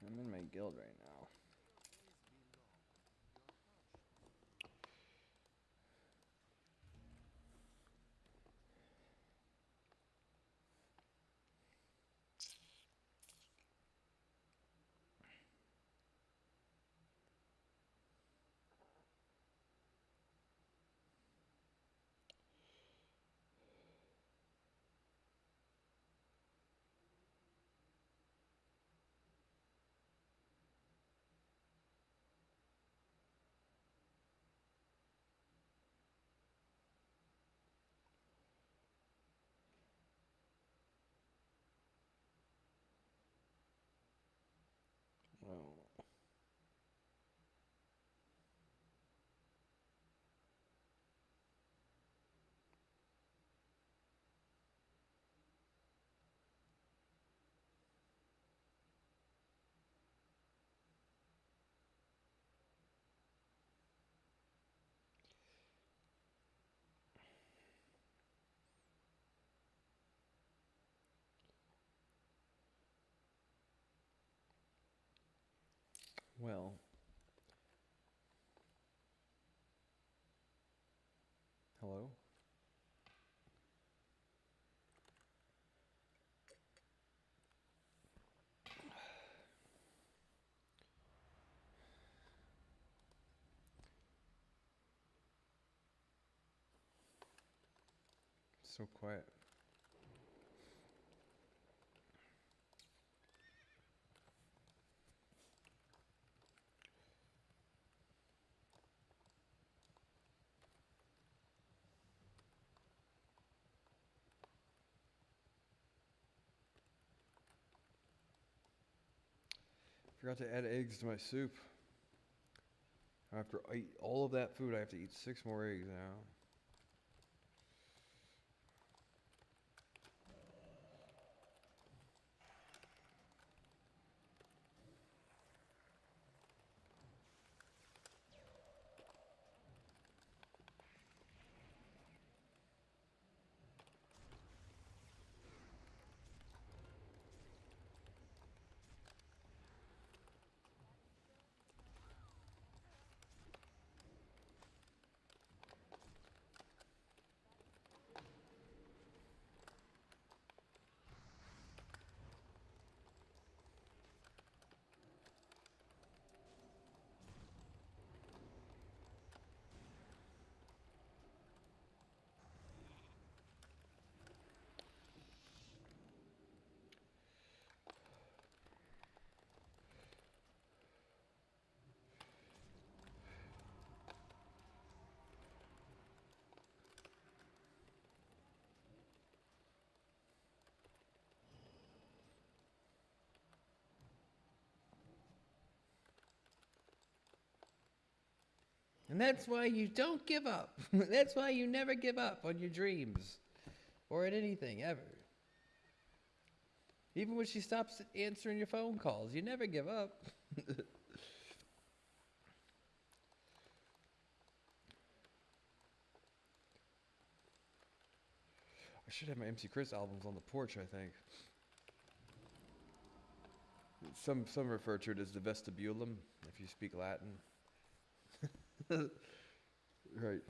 I'm in my guild right now. Oh. Well. Hello? So quiet. Forgot to add eggs to my soup. After I eat all of that food, I have to eat 6 more eggs now. And that's why you don't give up. That's why you never give up on your dreams or at anything ever. Even when she stops answering your phone calls, you never give up. I should have my MC Chris albums on the porch, I think. Some refer to it as the vestibulum, if you speak Latin. Right.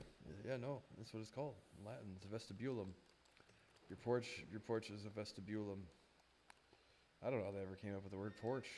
Yeah, no, that's what it's called in Latin. It's a vestibulum. Your porch is a vestibulum. I don't know how they ever came up with the word porch.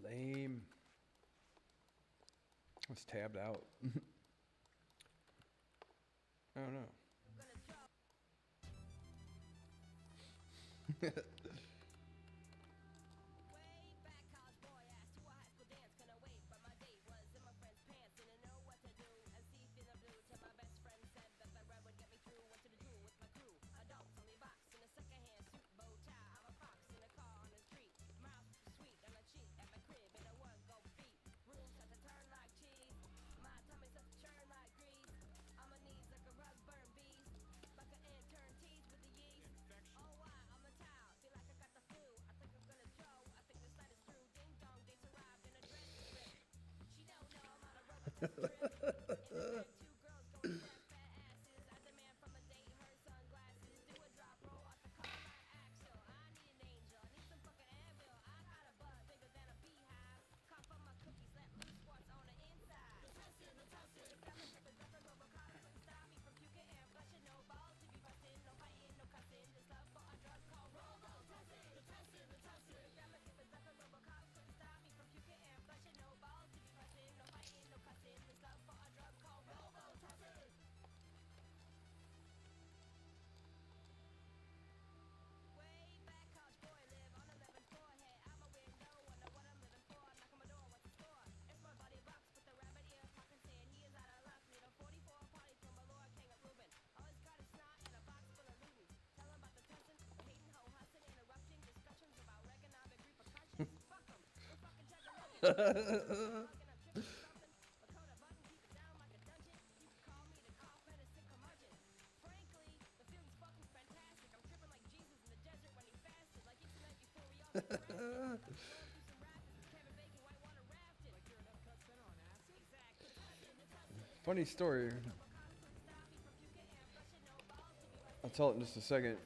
Lame. It's tabbed out. I don't know. Funny story. I'll tell it in just a second.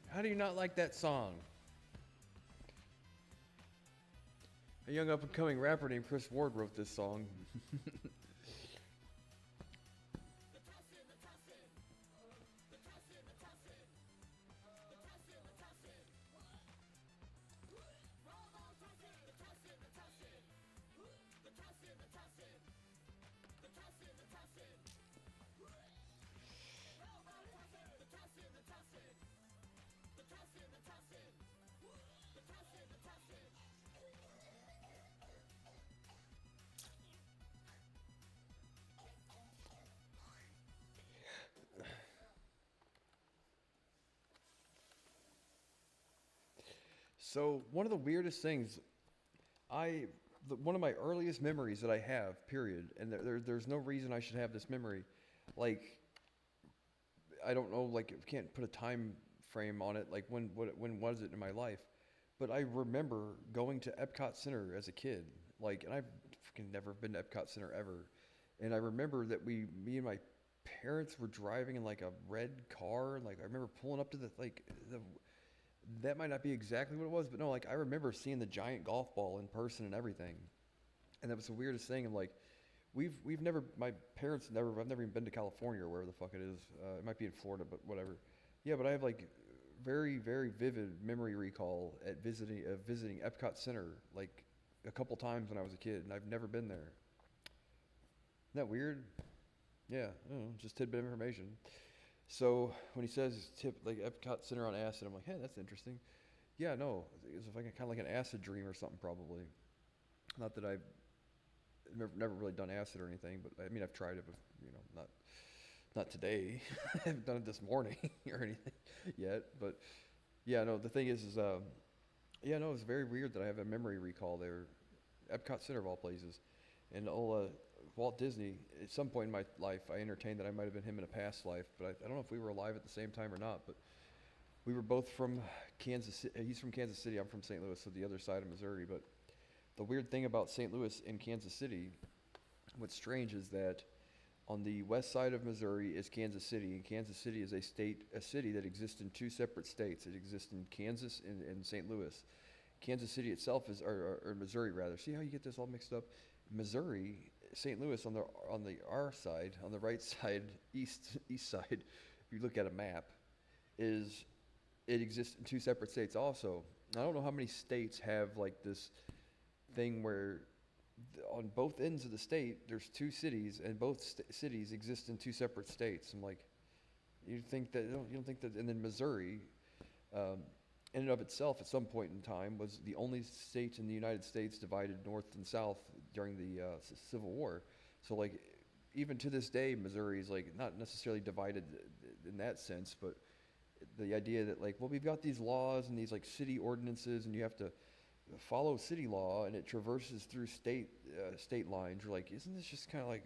How do you not like that song? A young up and coming rapper named Chris Ward wrote this song. So one of the weirdest things, one of my earliest memories that I have, period, and there's no reason I should have this memory, like I don't know, like I can't put a time frame on it, like when was it in my life, but I remember going to Epcot Center as a kid, like, and I've freaking never been to Epcot Center ever, and I remember that me and my parents were driving in like a red car, and like I remember pulling up to the that might not be exactly what it was, but no, like I remember seeing the giant golf ball in person and everything, and that was the weirdest thing. I'm like, we've never, my parents never, I've never even been to California or wherever the fuck it is. It might be in Florida, but whatever. Yeah, but I have like very vivid memory recall at visiting Epcot Center like a couple times when I was a kid, and I've never been there. Isn't that weird? Yeah, I don't know, just tidbit of information. So when he says tip like Epcot Center on acid, I'm like, hey, that's interesting. Yeah, no, it's like kind of like an acid dream or something probably. Not that I've never really done acid or anything, but I mean I've tried it, but not today. I haven't done it this morning or anything yet. But yeah, no, the thing is yeah, no, it's very weird that I have a memory recall there, Epcot Center of all places, and old Walt Disney. At some point in my life, I entertained that I might have been him in a past life, but I don't know if we were alive at the same time or not. But we were both from Kansas City. He's from Kansas City. I'm from St. Louis, so the other side of Missouri. But the weird thing about St. Louis and Kansas City, what's strange is that on the west side of Missouri is Kansas City, and Kansas City is a city that exists in two separate states. It exists in Kansas and St. Louis. Kansas City itself is, or Missouri rather. See how you get this all mixed up? Missouri, St. Louis on the R side, on the right side, east side, if you look at a map, is it exists in two separate states also. I don't know how many states have like this thing where on both ends of the state there's two cities, and both cities exist in two separate states. I'm like, you don't think that, and then Missouri, um, in and of itself, at some point in time, was the only state in the United States divided north and south during the Civil War. So like, even to this day, Missouri is like not necessarily divided in that sense, but the idea that like, well, we've got these laws and these like city ordinances, and you have to follow city law, and it traverses through state lines. You're like, isn't this just kind of like,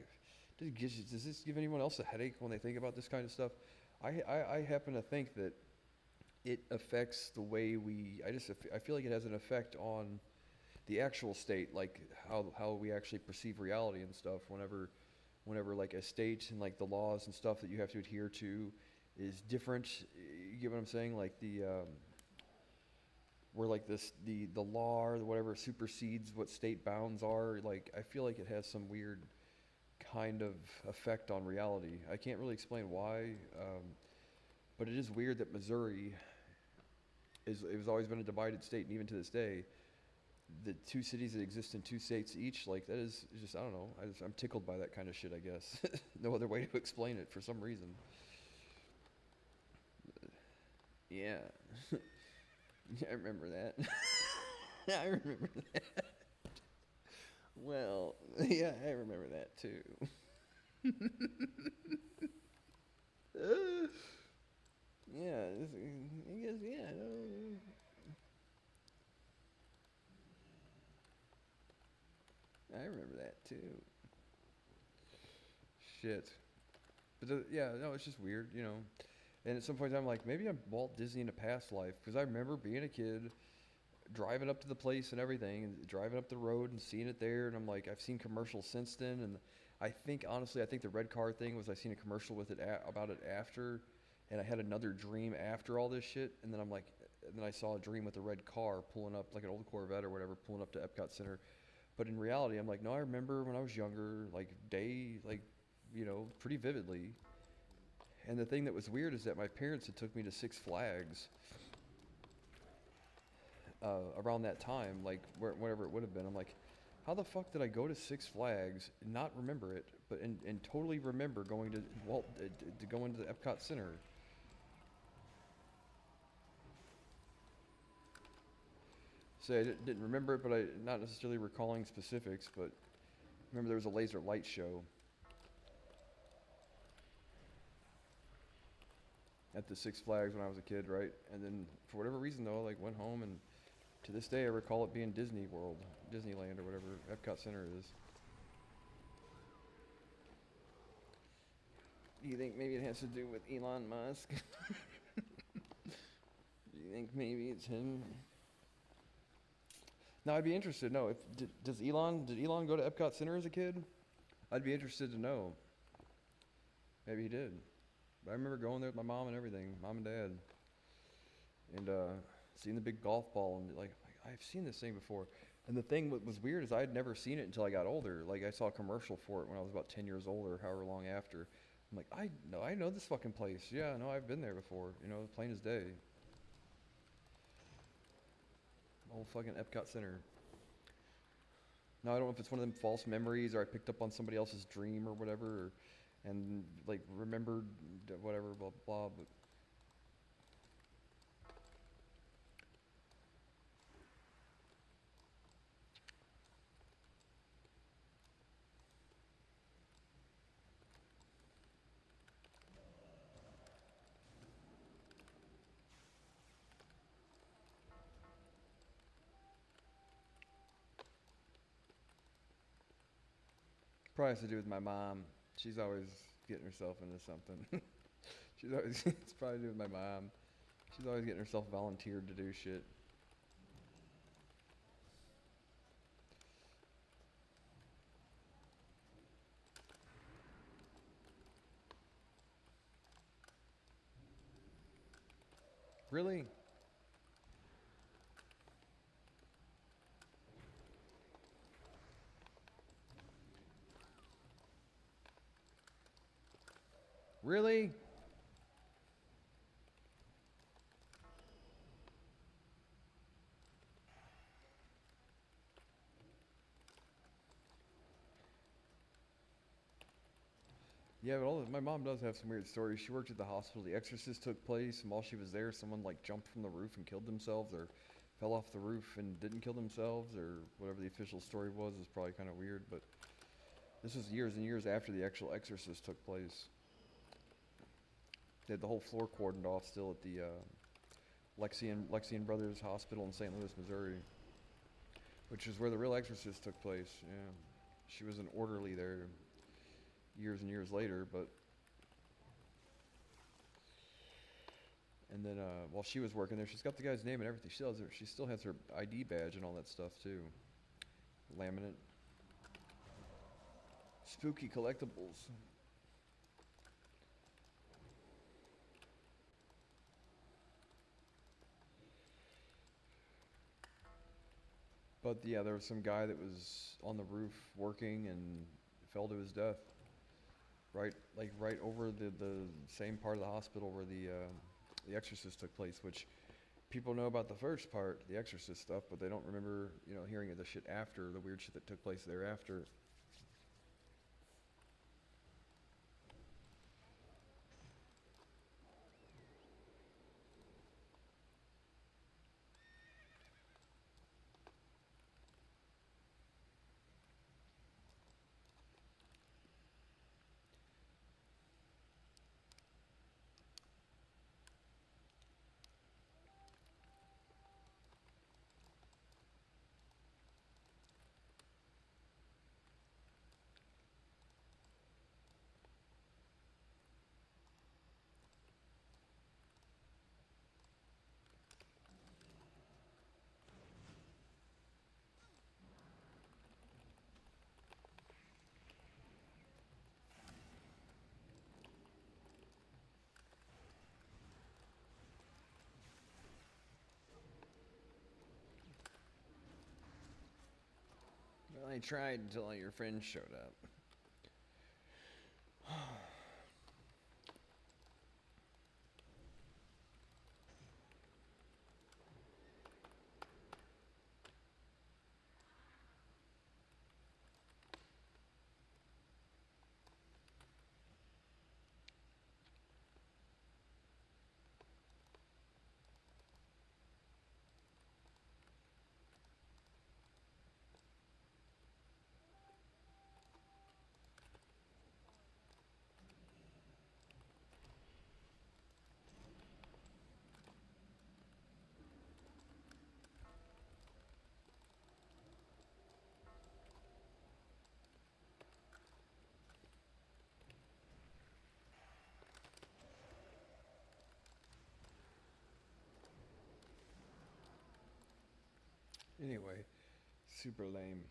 does this give anyone else a headache when they think about this kind of stuff? I happen to think that it affects the way I feel like it has an effect on the actual state, like how we actually perceive reality and stuff. Whenever like a state and like the laws and stuff that you have to adhere to is different, you get what I'm saying? Like where like the law or whatever supersedes what state bounds are. Like I feel like it has some weird kind of effect on reality. I can't really explain why, but it is weird that Missouri it was always been a divided state, and even to this day, the two cities that exist in two states each, like that is just, I don't know. I'm tickled by that kind of shit, I guess. No other way to explain it for some reason. Yeah. I remember that. I remember that. Well, yeah, I remember that too. Yeah, I guess, yeah. I remember that too. Shit. But yeah, no, it's just weird, you know. And at some point I'm like, maybe I'm Walt Disney in a past life, because I remember being a kid, driving up to the place and everything, and driving up the road and seeing it there, and I'm like, I've seen commercials since then, and I think honestly, I think the red car thing was I seen a commercial with it about it after, and I had another dream after all this shit, and then I'm like, and then I saw a dream with a red car pulling up, like an old Corvette or whatever, pulling up to Epcot Center. But in reality, I'm like, no, I remember when I was younger, like, you know, pretty vividly. And the thing that was weird is that my parents had took me to Six Flags around that time, like wherever it would have been. I'm like, how the fuck did I go to Six Flags and not remember it, but and totally remember going to to go into the Epcot Center? So I didn't remember it, but I not necessarily recalling specifics, but remember there was a laser light show at the Six Flags when I was a kid, right? And then for whatever reason though, I like went home, and to this day I recall it being Disney World, Disneyland or whatever Epcot Center is. Do you think maybe it has to do with Elon Musk? Do you think maybe it's him? Now I'd be interested to know if did Elon go to Epcot Center as a kid? I'd be interested to know. Maybe he did. But I remember going there with my mom and everything, mom and dad, and seeing the big golf ball, and like I've seen this thing before. And the thing that was weird is I had never seen it until I got older. Like I saw a commercial for it when I was about 10 years old or however long after. I'm like, I know this fucking place. Yeah, no, I've been there before. You know, plain as day. Old fucking Epcot Center. Now I don't know if it's one of them false memories, or I picked up on somebody else's dream or whatever, and like remembered whatever, blah blah. But probably has to do with my mom. She's always getting herself into something. It's probably to do with my mom. She's always getting herself volunteered to do shit. Really? Really? Yeah, but my mom does have some weird stories. She worked at the hospital. The exorcist took place, and while she was there, someone like jumped from the roof and killed themselves, or fell off the roof and didn't kill themselves, or whatever the official story was. Is probably kind of weird, but this was years and years after the actual exorcist took place. They had the whole floor cordoned off still at the Lexian Brothers Hospital in St. Louis, Missouri, which is where the real exorcist took place. Yeah, she was an orderly there years and years later, but and then while she was working there, she's got the guy's name and everything. She still has her ID badge and all that stuff too. Laminate. Spooky collectibles. But yeah, there was some guy that was on the roof working and fell to his death. Right over the same part of the hospital where the Exorcist took place, which people know about the first part, the Exorcist stuff, but they don't remember, hearing of the shit after, the weird shit that took place thereafter. Well, I tried until all your friends showed up. Anyway, super lame.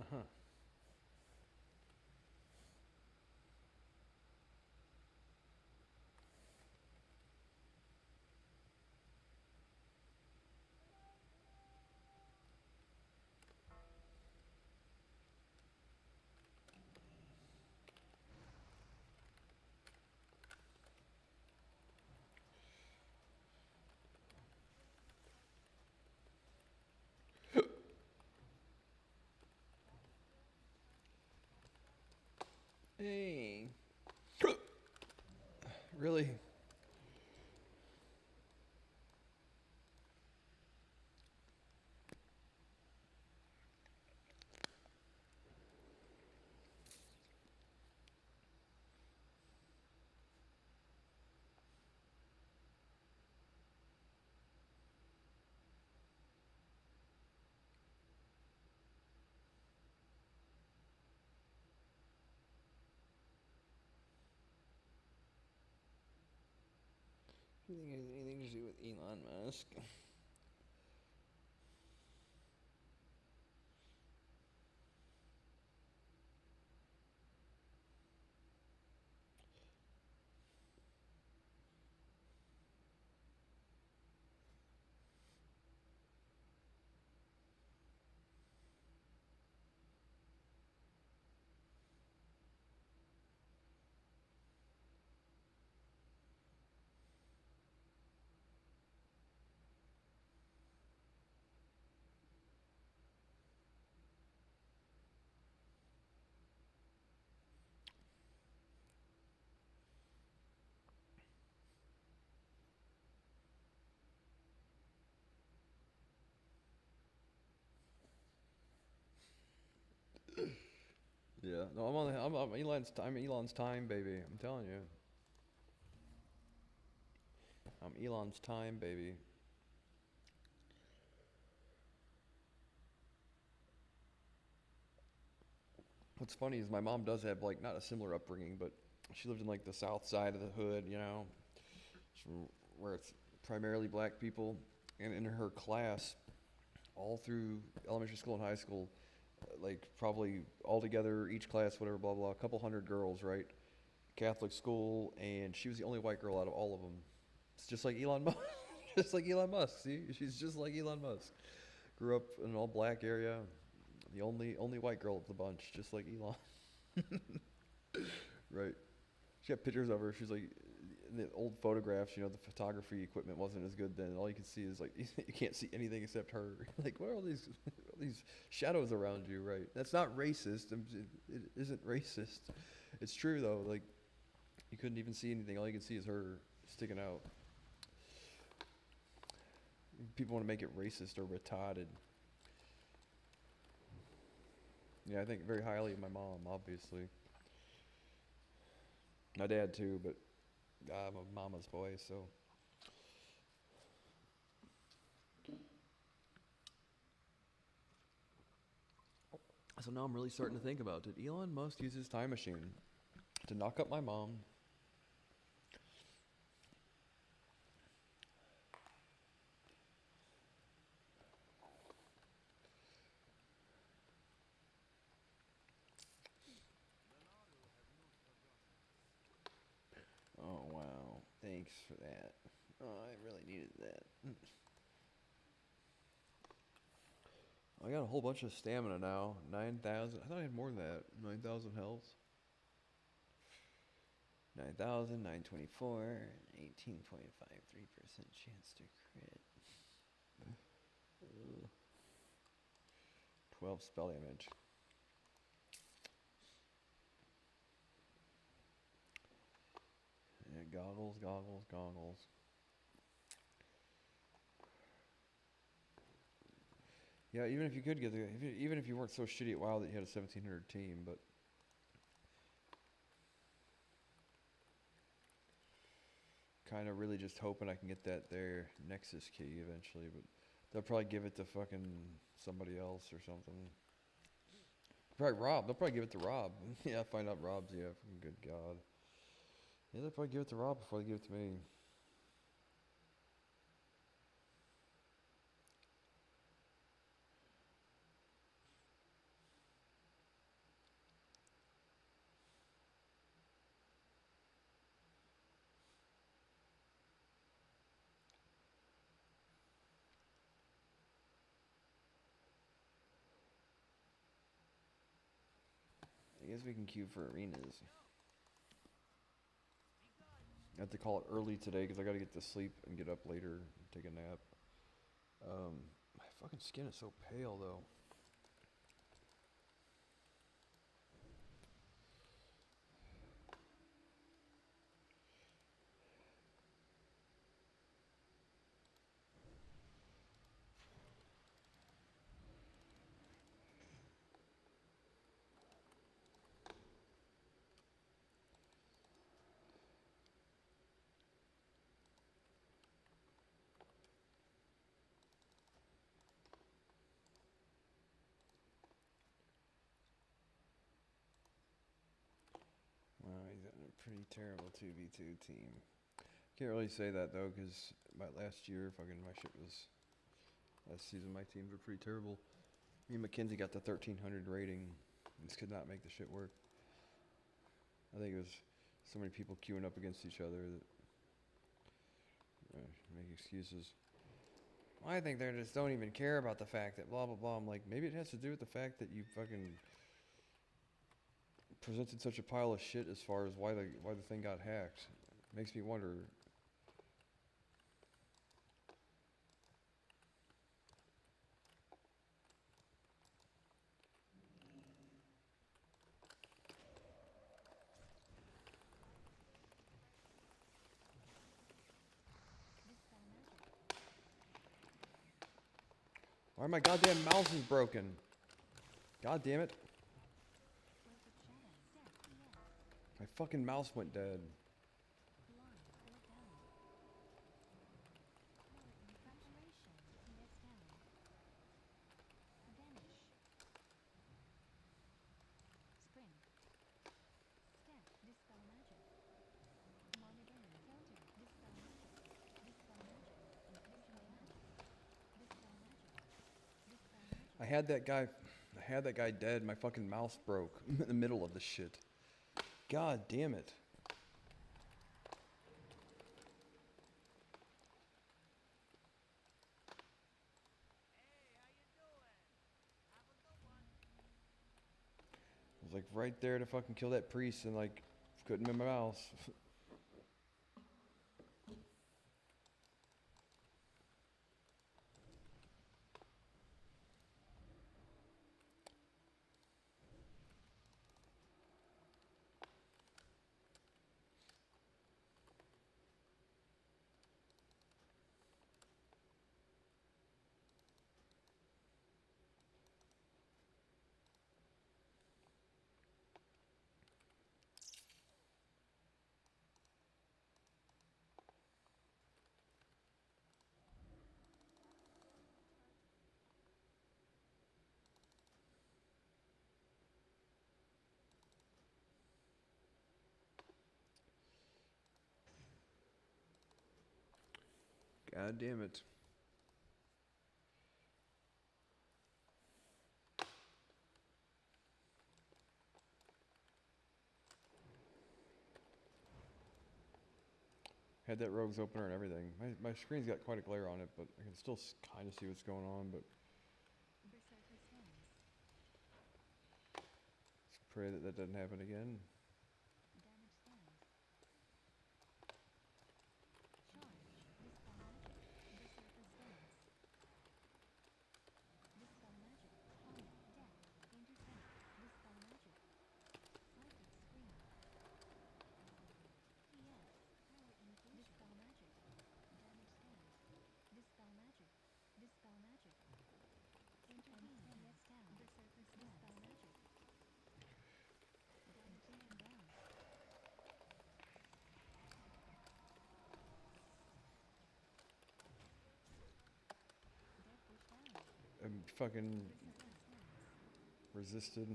Uh-huh. Hey. Really? Do you think it has anything to do with Elon Musk? Yeah, no, I'm Elon's time, baby. I'm telling you. I'm Elon's time, baby. What's funny is my mom does have like not a similar upbringing, but she lived in like the south side of the hood, you know, where it's primarily black people. And in her class, all through elementary school and high school, like probably all together, each class, whatever, blah blah, a couple hundred girls, right? Catholic school, and she was the only white girl out of all of them. It's just like Elon Musk, just like Elon Musk. See, she's just like Elon Musk. Grew up in an all black area, the only white girl of the bunch, just like Elon. Right. She had pictures of her. She's like, in the old photographs, you know, the photography equipment wasn't as good then. All you can see is like, you can't see anything except her. Like, what are all these shadows around you, right? That's not racist. It isn't racist. It's true though. Like, you couldn't even see anything. All you can see is her sticking out. People want to make it racist or retarded. Yeah, I think very highly of my mom, obviously. My dad too, but I'm a mama's boy, so. So now I'm really starting to think about, did Elon Musk use his time machine to knock up my mom? Oh, wow. Thanks for that. Oh, I really needed that. I got a whole bunch of stamina now. 9,000. I thought I had more than that. 9,000 health. 9,000, 924, 18.53% chance to crit. 12 spell damage. Yeah, goggles, goggles, goggles. Yeah, even if you could get even if you weren't so shitty at WoW that you had a 1,700 team, but kind of really just hoping I can get that there Nexus key eventually, but they'll probably give it to fucking somebody else or something. Probably Rob. They'll probably give it to Rob. Yeah, find out Rob's. Yeah, fucking good God. Yeah, they'll probably give it to Rob before they give it to me. I guess we can queue for arenas. I have to call it early today because I got to get to sleep and get up later and take a nap. My fucking skin is so pale though. Wow, he's got a pretty terrible 2v2 team. Can't really say that though, because last year, my shit was. Last season, my teams were pretty terrible. Me and Mackenzie got the 1,300 rating. Just could not make the shit work. I think it was so many people queuing up against each other that. Make excuses. I think they just don't even care about the fact that blah blah blah. I'm like, maybe it has to do with the fact that you fucking presented such a pile of shit as far as why the thing got hacked. Makes me wonder. Why my goddamn mouse is broken? God damn it. fucking mouse went dead. I had that guy dead. My fucking mouse broke in the middle of the shit. God damn it. I was like right there to fucking kill that priest and like couldn't move my mouse. God damn it. Had that rogue's opener and everything. My screen's got quite a glare on it, but I can still kind of see what's going on, but let's pray that that doesn't happen again. I'm fucking resisted.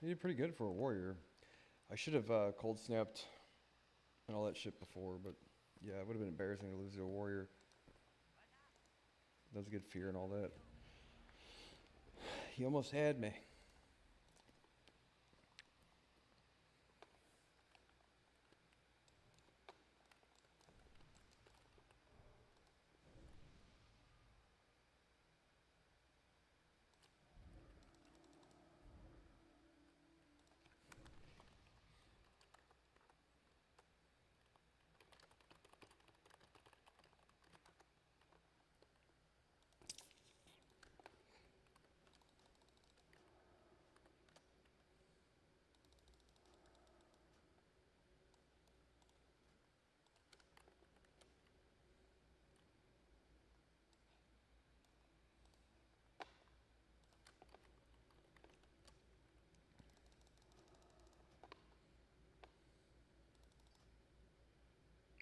He did pretty good for a warrior. I should have cold snapped and all that shit before, but yeah, it would have been embarrassing to lose to a warrior. That was a good fear and all that. He almost had me.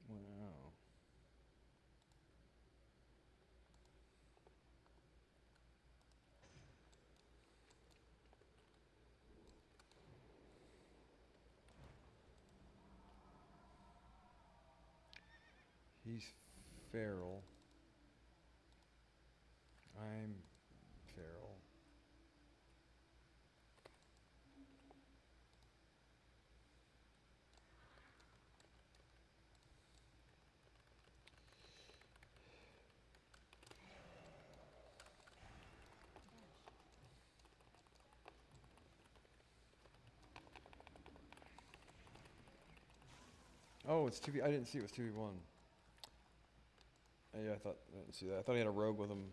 Wow. He's feral. I'm feral. Oh, it's 2v. I didn't see it was 2v1. Yeah, I didn't see that. I thought he had a rogue with him.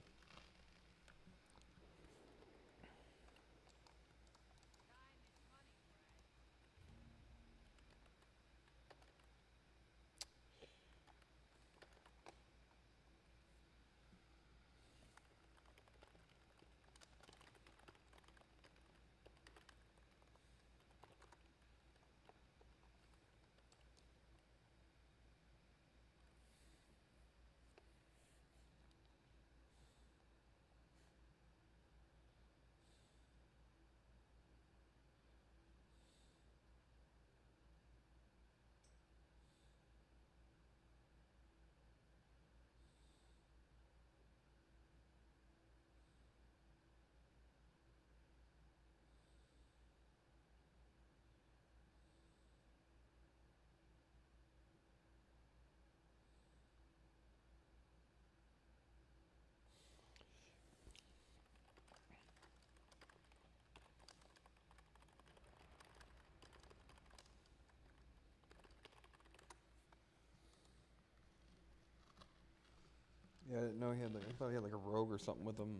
Yeah, I didn't know he had like. I thought he had like a rogue or something with him.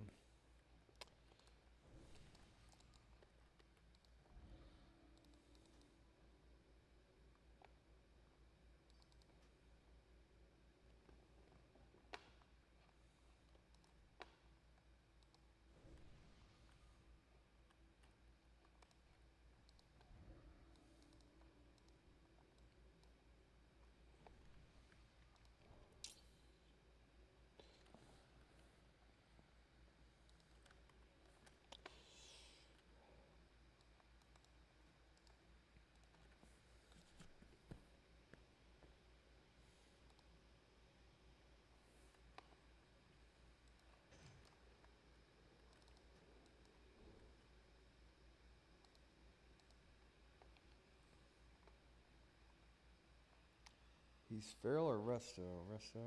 He's feral or resto? Resto?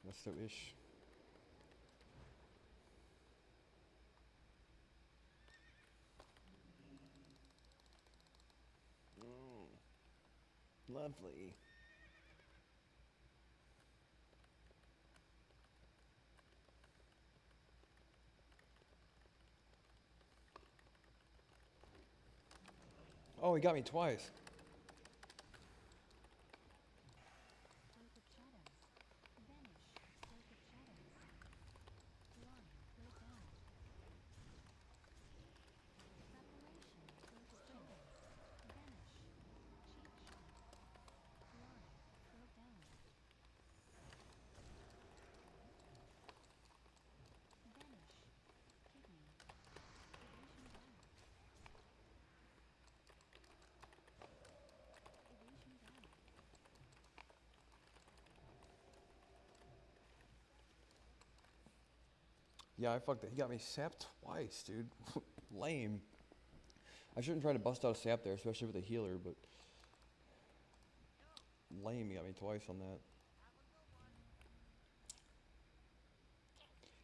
Resto-ish. Oh, lovely. Oh, he got me twice. Yeah, I fucked it. He got me sapped twice, dude. Lame. I shouldn't try to bust out a sap there, especially with a healer, but lame. He got me twice on that.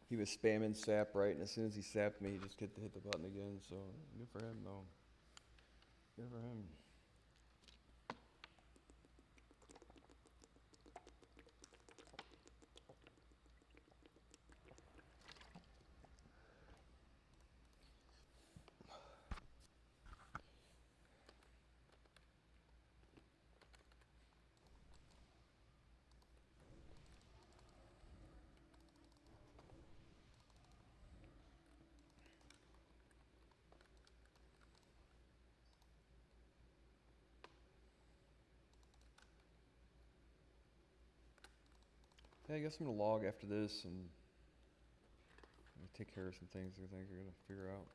He was spamming sap right, and as soon as he sapped me, he just hit the button again. So good for him, though. Good for him. Yeah, I guess I'm gonna log after this and take care of some things I think we're gonna figure out.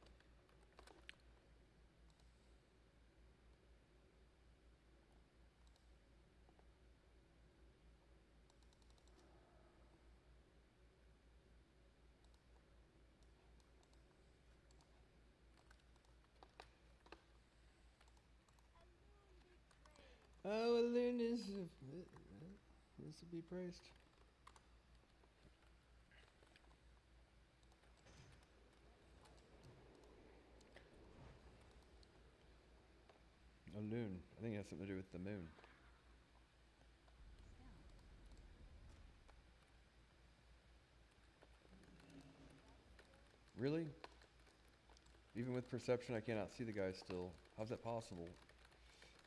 Oh, Alun is to be praised. Alun. I think it has something to do with the moon. Really? Even with perception, I cannot see the guy still. How's that possible?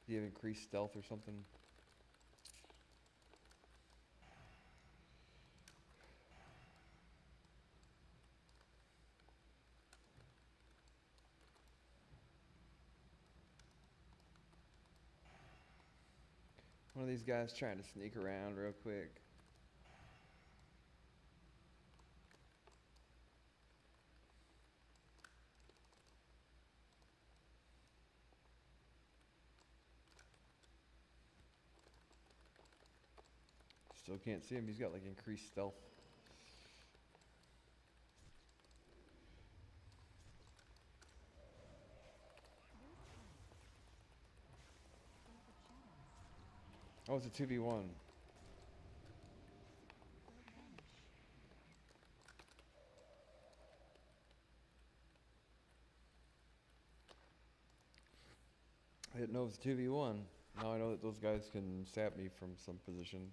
Do you have increased stealth or something? One of these guys trying to sneak around real quick. Still can't see him. He's got like increased stealth. Oh, it's a 2v1. I didn't know it was 2v1. Now I know that those guys can sap me from some position.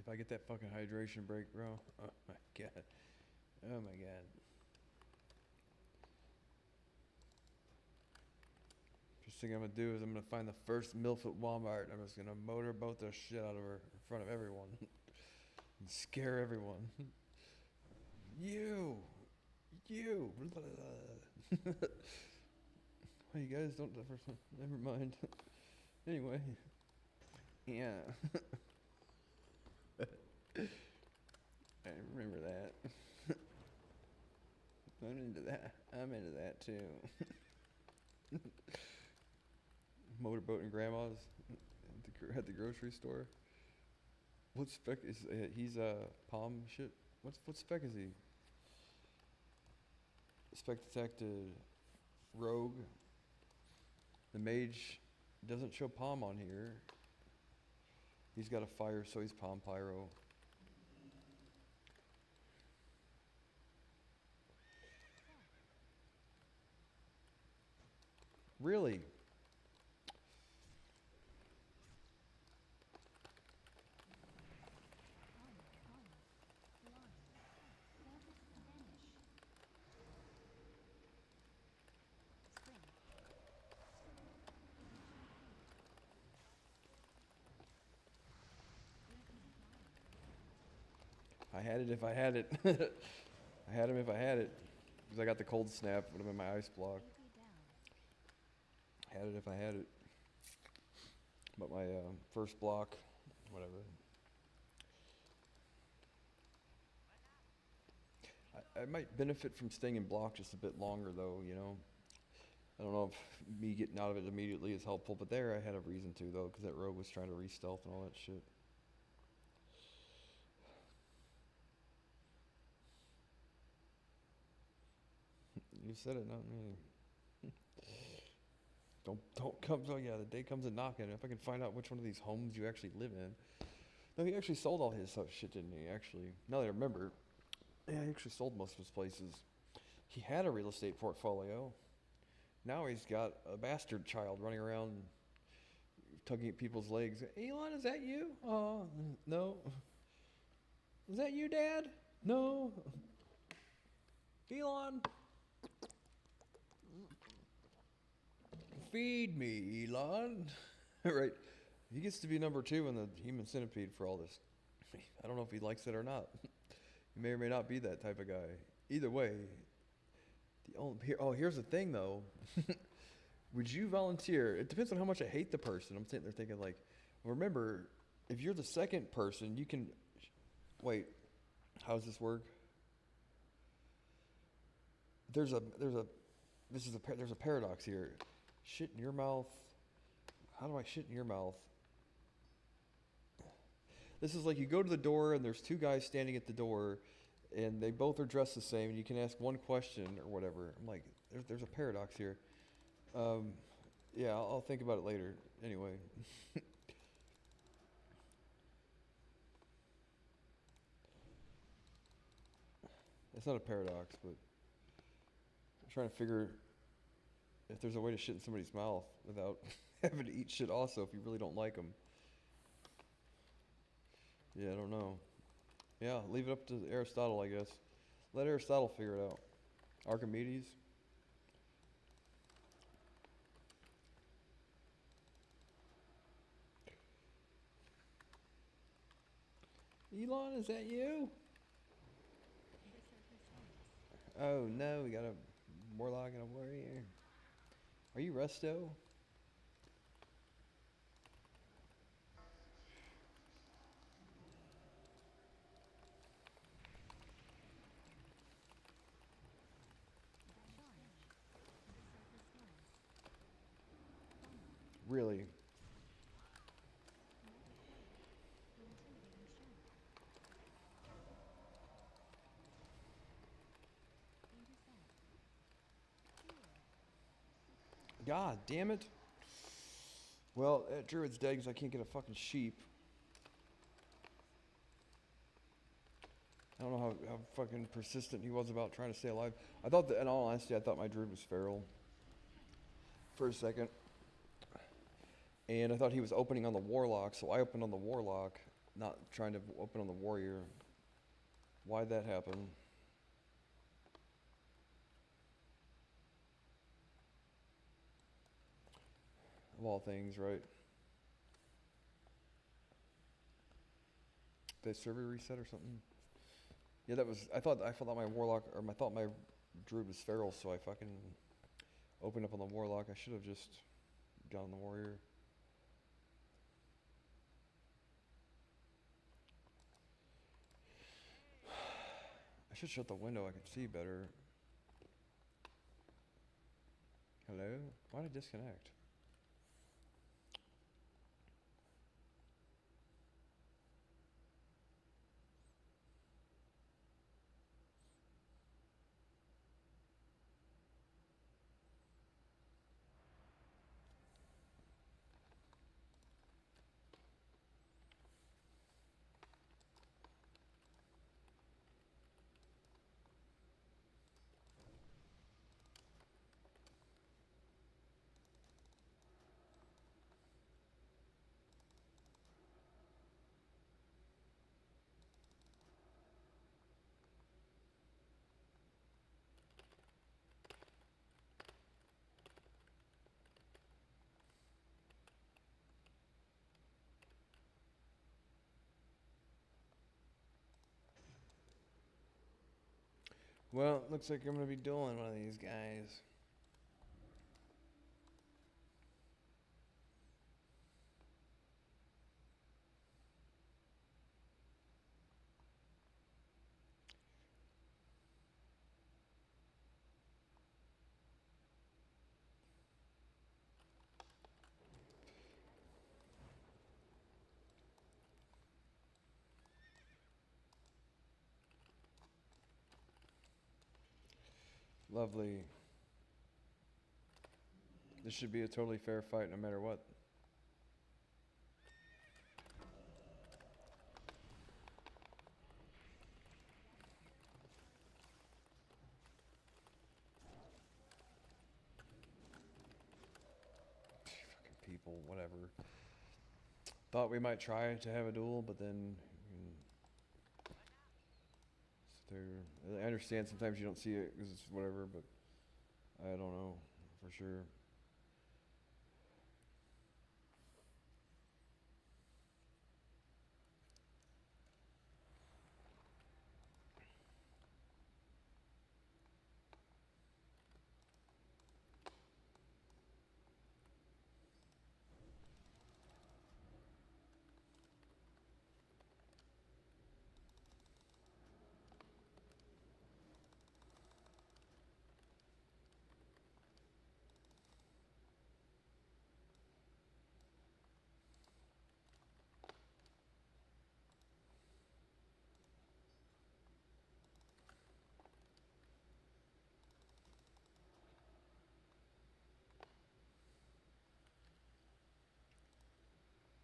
If I get that fucking hydration break, bro. Oh my god. Oh my god. First thing I'm gonna do is I'm gonna find the first MILF at Walmart. I'm just gonna motorboat the shit out of her in front of everyone. And scare everyone. You! You! Well, you guys don't. Never mind. Anyway. Yeah. I remember that. I'm into that. I'm into that too. Motorboating grandmas at the grocery store. What spec is he's palm shit? What spec is he? Spec detected rogue. The mage doesn't show palm on here. He's got a fire, so he's palm pyro. Really? I had it if I had it. I had him if I had it. Because I got the cold snap, would have been my ice block. Had it if I had it. But my first block, whatever. I might benefit from staying in block just a bit longer though, you know. I don't know if me getting out of it immediately is helpful, but there I had a reason to though, because that rogue was trying to re-stealth and all that shit. You said it, not me. Don't come. Oh yeah, the day comes a knocking. If I can find out which one of these homes you actually live in. No, he actually sold all his shit, didn't he? Actually, now that I remember, yeah, he actually sold most of his places. He had a real estate portfolio. Now he's got a bastard child running around tugging at people's legs. Elon, is that you? Oh, no. Is that you, Dad? No. Elon? Feed me, Elon. Right. He gets to be number 2 in the human centipede for all this. I don't know if he likes it or not. He may or may not be that type of guy. Either way, here's the thing though. Would you volunteer? It depends on how much I hate the person. I'm sitting there thinking like, remember, if you're the second person, you can. Wait, how does this work? There's a paradox here. Shit in your mouth. How do I shit in your mouth? This is like you go to the door and there's two guys standing at the door, and they both are dressed the same, and you can ask one question or whatever. I'm like, there's a paradox here. Yeah, I'll think about it later. Anyway. It's not a paradox, but I'm trying to figure if there's a way to shit in somebody's mouth without having to eat shit also if you really don't like them. Yeah, I don't know. Yeah, leave it up to Aristotle, I guess. Let Aristotle figure it out. Archimedes. Elon, is that you? Oh no, we got a warlock and a warrior. Are you Resto? Really? God damn it. Well, that druid's dead because I can't get a fucking sheep. I don't know how fucking persistent he was about trying to stay alive. I thought that, in all honesty, I thought my druid was feral for a second. And I thought he was opening on the warlock, so I opened on the warlock, not trying to open on the warrior. Why'd that happen? Of all things, right? Did server reset or something? Yeah, that was. I thought my warlock, or I thought my druid was feral, so I fucking opened up on the warlock. I should have just gone on the warrior. I should shut the window. I can see better. Hello? Why did I disconnect? Well, looks like I'm gonna be doing one of these guys. Lovely. This should be a totally fair fight no matter what. Fucking people, whatever. Thought we might try to have a duel, but then I understand sometimes you don't see it because it's whatever, but I don't know for sure.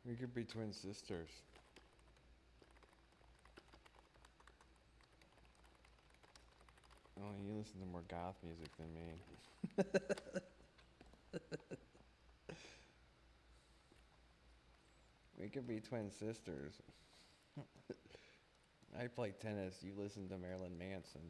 We could be twin sisters. Oh, you listen to more goth music than me. We could be twin sisters. I play tennis. You listen to Marilyn Manson.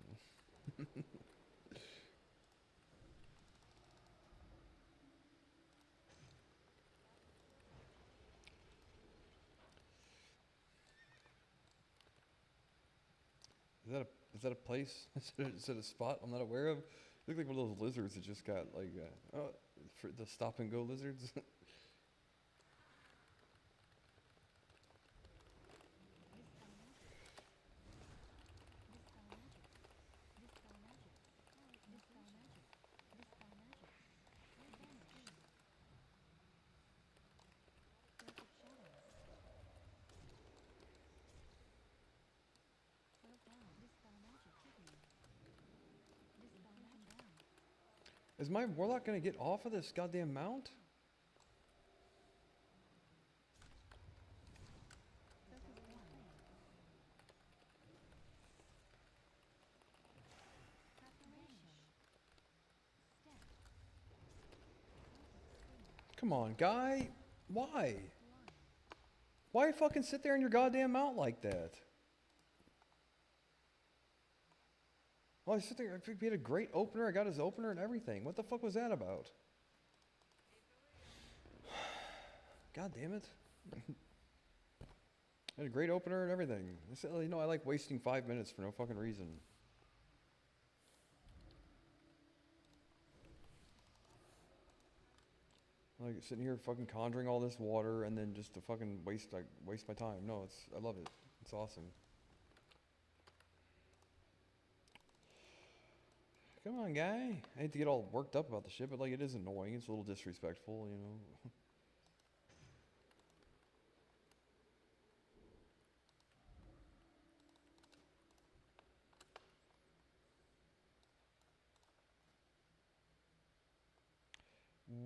Is that a place? Is it a spot I'm not aware of? You look like one of those lizards that just got like, oh, for the stop and go lizards. Is my warlock gonna get off of this goddamn mount? Come on, guy. Why? Why fucking sit there in your goddamn mount like that? Well, I sit there. He had a great opener. I got his opener and everything. What the fuck was that about? God damn it. I had a great opener and everything. I said, you know, I like wasting 5 minutes for no fucking reason. Like sitting here fucking conjuring all this water and then just to fucking waste my time. No, I love it. It's awesome. Come on, guy. I hate to get all worked up about the shit, but like it is annoying. It's a little disrespectful, you know.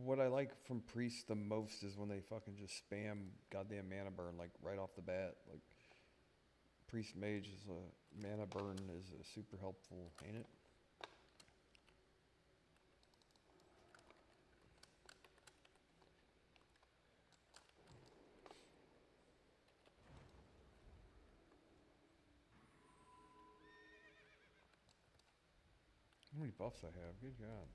What I like from priests the most is when they fucking just spam goddamn mana burn like right off the bat. Like priest mage is a mana burn is super helpful, ain't it? How many buffs I have? Good God.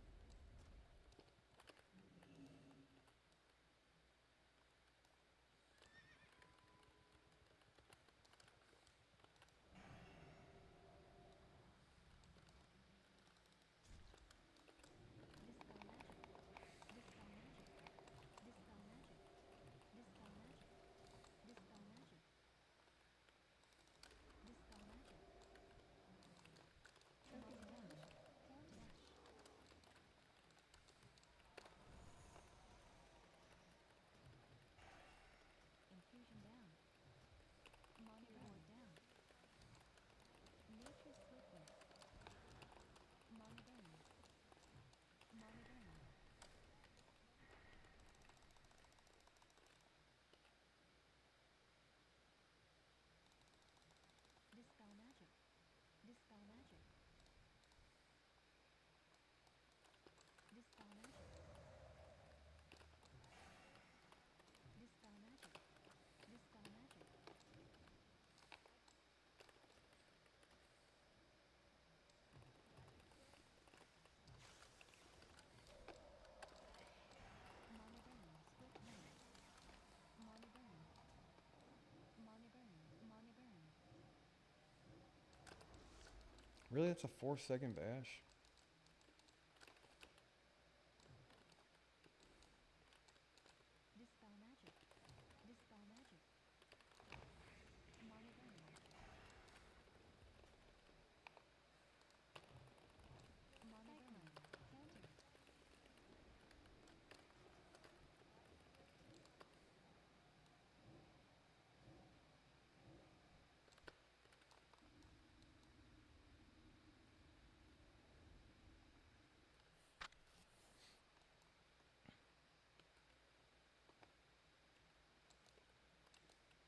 Really? That's a 4-second bash?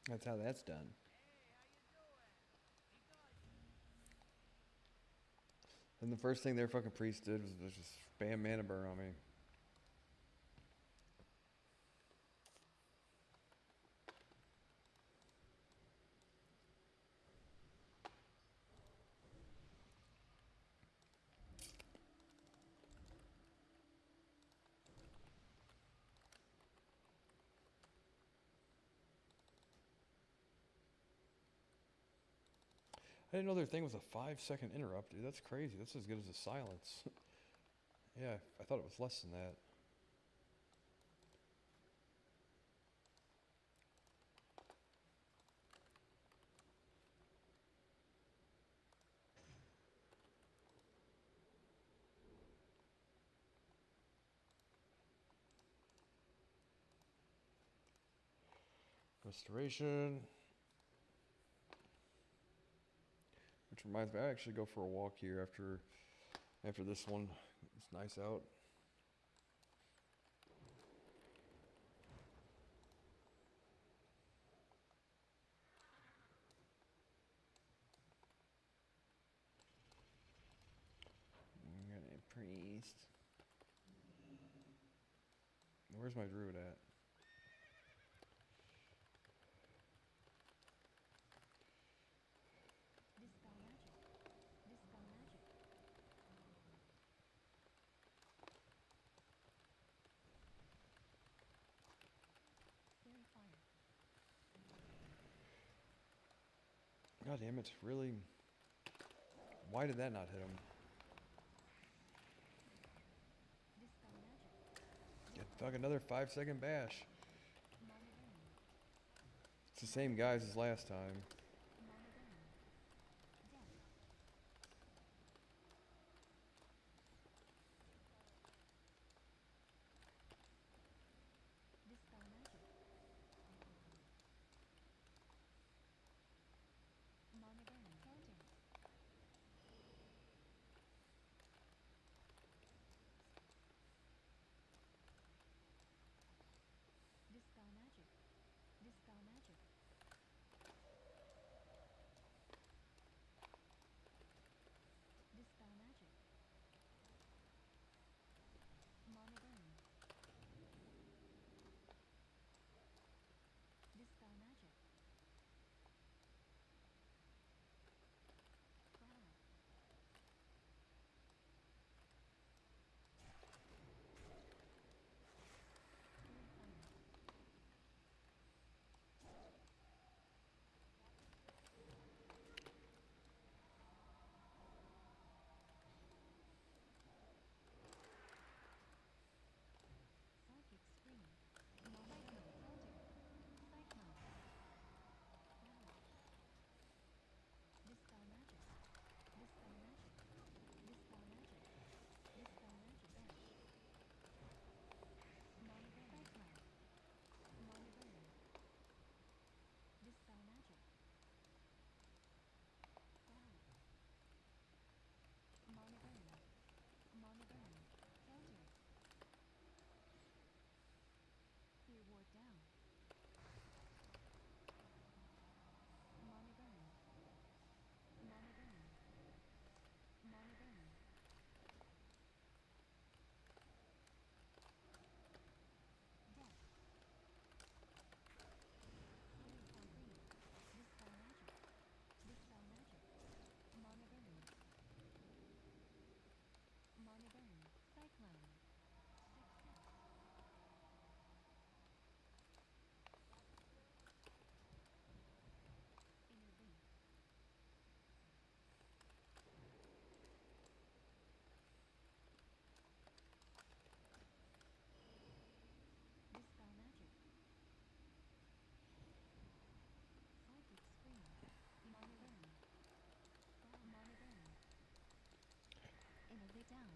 That's how that's done. And the first thing their fucking priest did was just spam mana burn on me. I didn't know their thing was a 5-second interrupt, dude. That's crazy. That's as good as a silence. Yeah, I thought it was less than that. Restoration. Which reminds me, I actually go for a walk here after this one. It's nice out. I'm gonna priest. Where's my druid at? Dispel magic. Dispel magic. Fairy fire. God damn it, really? Why did that not hit him? Dispel magic. Get fuck another 5-second bash. Mana burn. It's the same guys as last time. Mana burn. Death. Dispel magic. Mana burn. Counter. Dispel magic. Dispel magic. Dispel magic. Mana burn. Dispel magic. Cloud. Fairy fire. Psychic scream. Mana burn. Counter. Cyclone. Cloud. Dispel magic. Dispel magic. Dispel magic. Dispel magic. Bash. Mana burn. Cyclone. Mana burn. Dispel magic. Cloud. Mana burn. Mana burn. Counter. Fear ward down. Mana burn. Mana burn. Mana burn. Death. Fairy fire. Dispel magic. Dispel magic. Mana burn. Mana burn. Cyclone. Success. Inner link. Dispel magic. Psychic scream. Mana burn. Mana burn. Innerly down.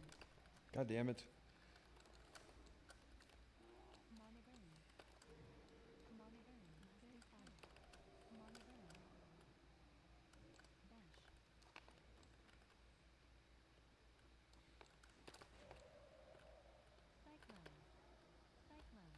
God damn it. Mana burn. Mana burn. Fairy fire. Mana burn. Bash. Cyclone. Cyclone.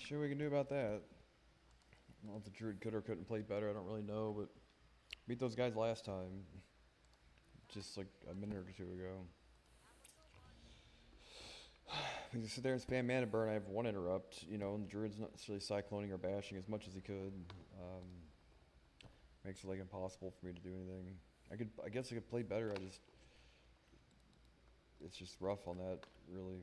sure we can do about that. I don't know if the druid could or couldn't play better. I don't really know, but beat those guys last time, just like a minute or two ago. We can sit there and spam mana burn. I have one interrupt, you know, and the druid's not necessarily cycloning or bashing as much as he could. Makes it like impossible for me to do anything. I guess I could play better. It's just rough on that, really.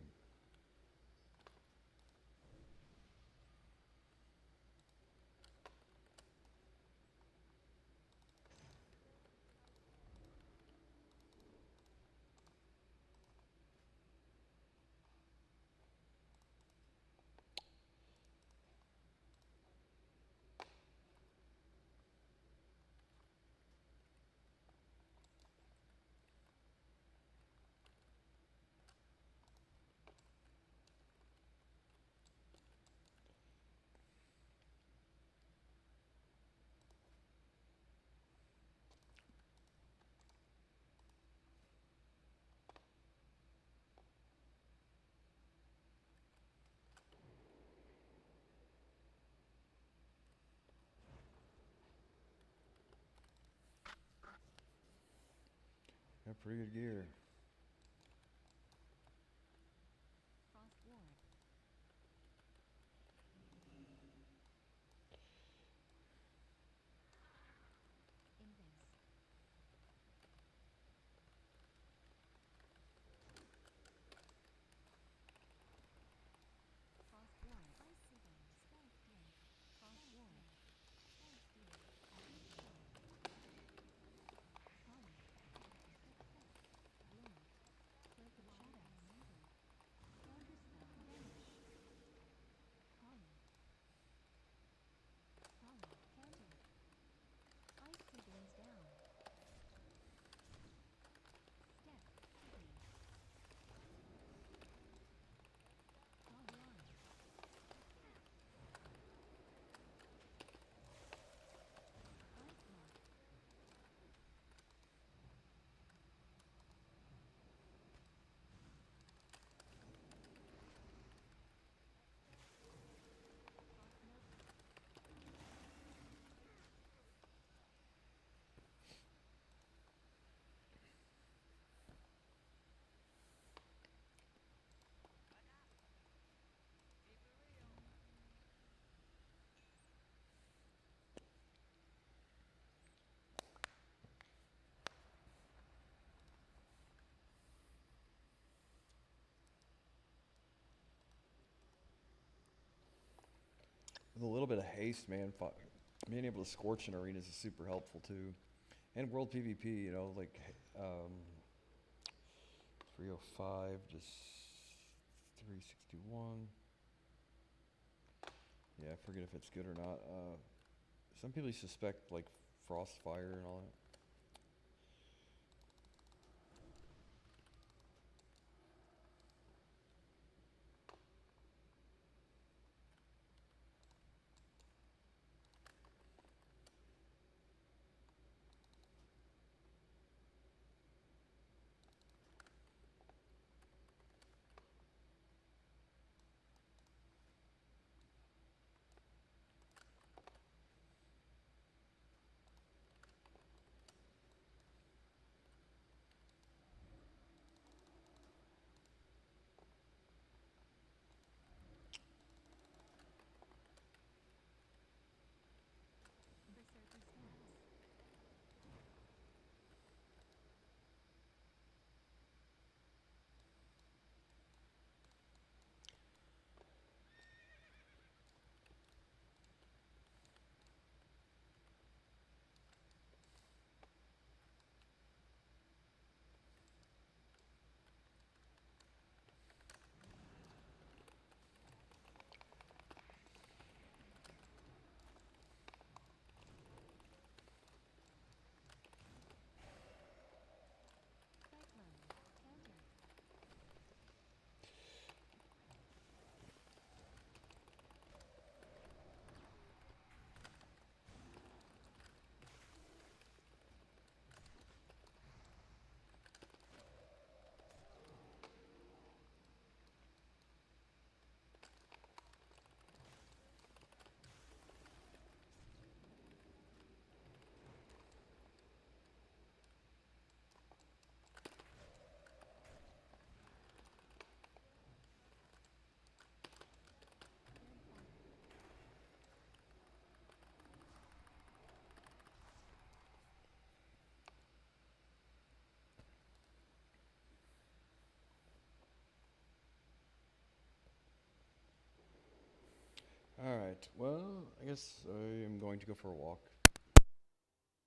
Got pretty good gear. Frost Ward. Invis. Frost Ward. Icy Wind. Strength Blade. Frost Ward. Strength Blade. Active Shield. Pollen. Success. Bloom. Cloak of Shadows. Counterspell. Vanish. Pollen. Pollen. Counter. Icy Winds down. Step. City. Fog line. Ice block. Osmosis. With a little bit of haste, man, being able to scorch in arenas is super helpful too. And world PvP, you know, like um, 305, just 361. Yeah, I forget if it's good or not. Some people suspect like frost fire and all that. All right. Well, I guess I am going to go for a walk.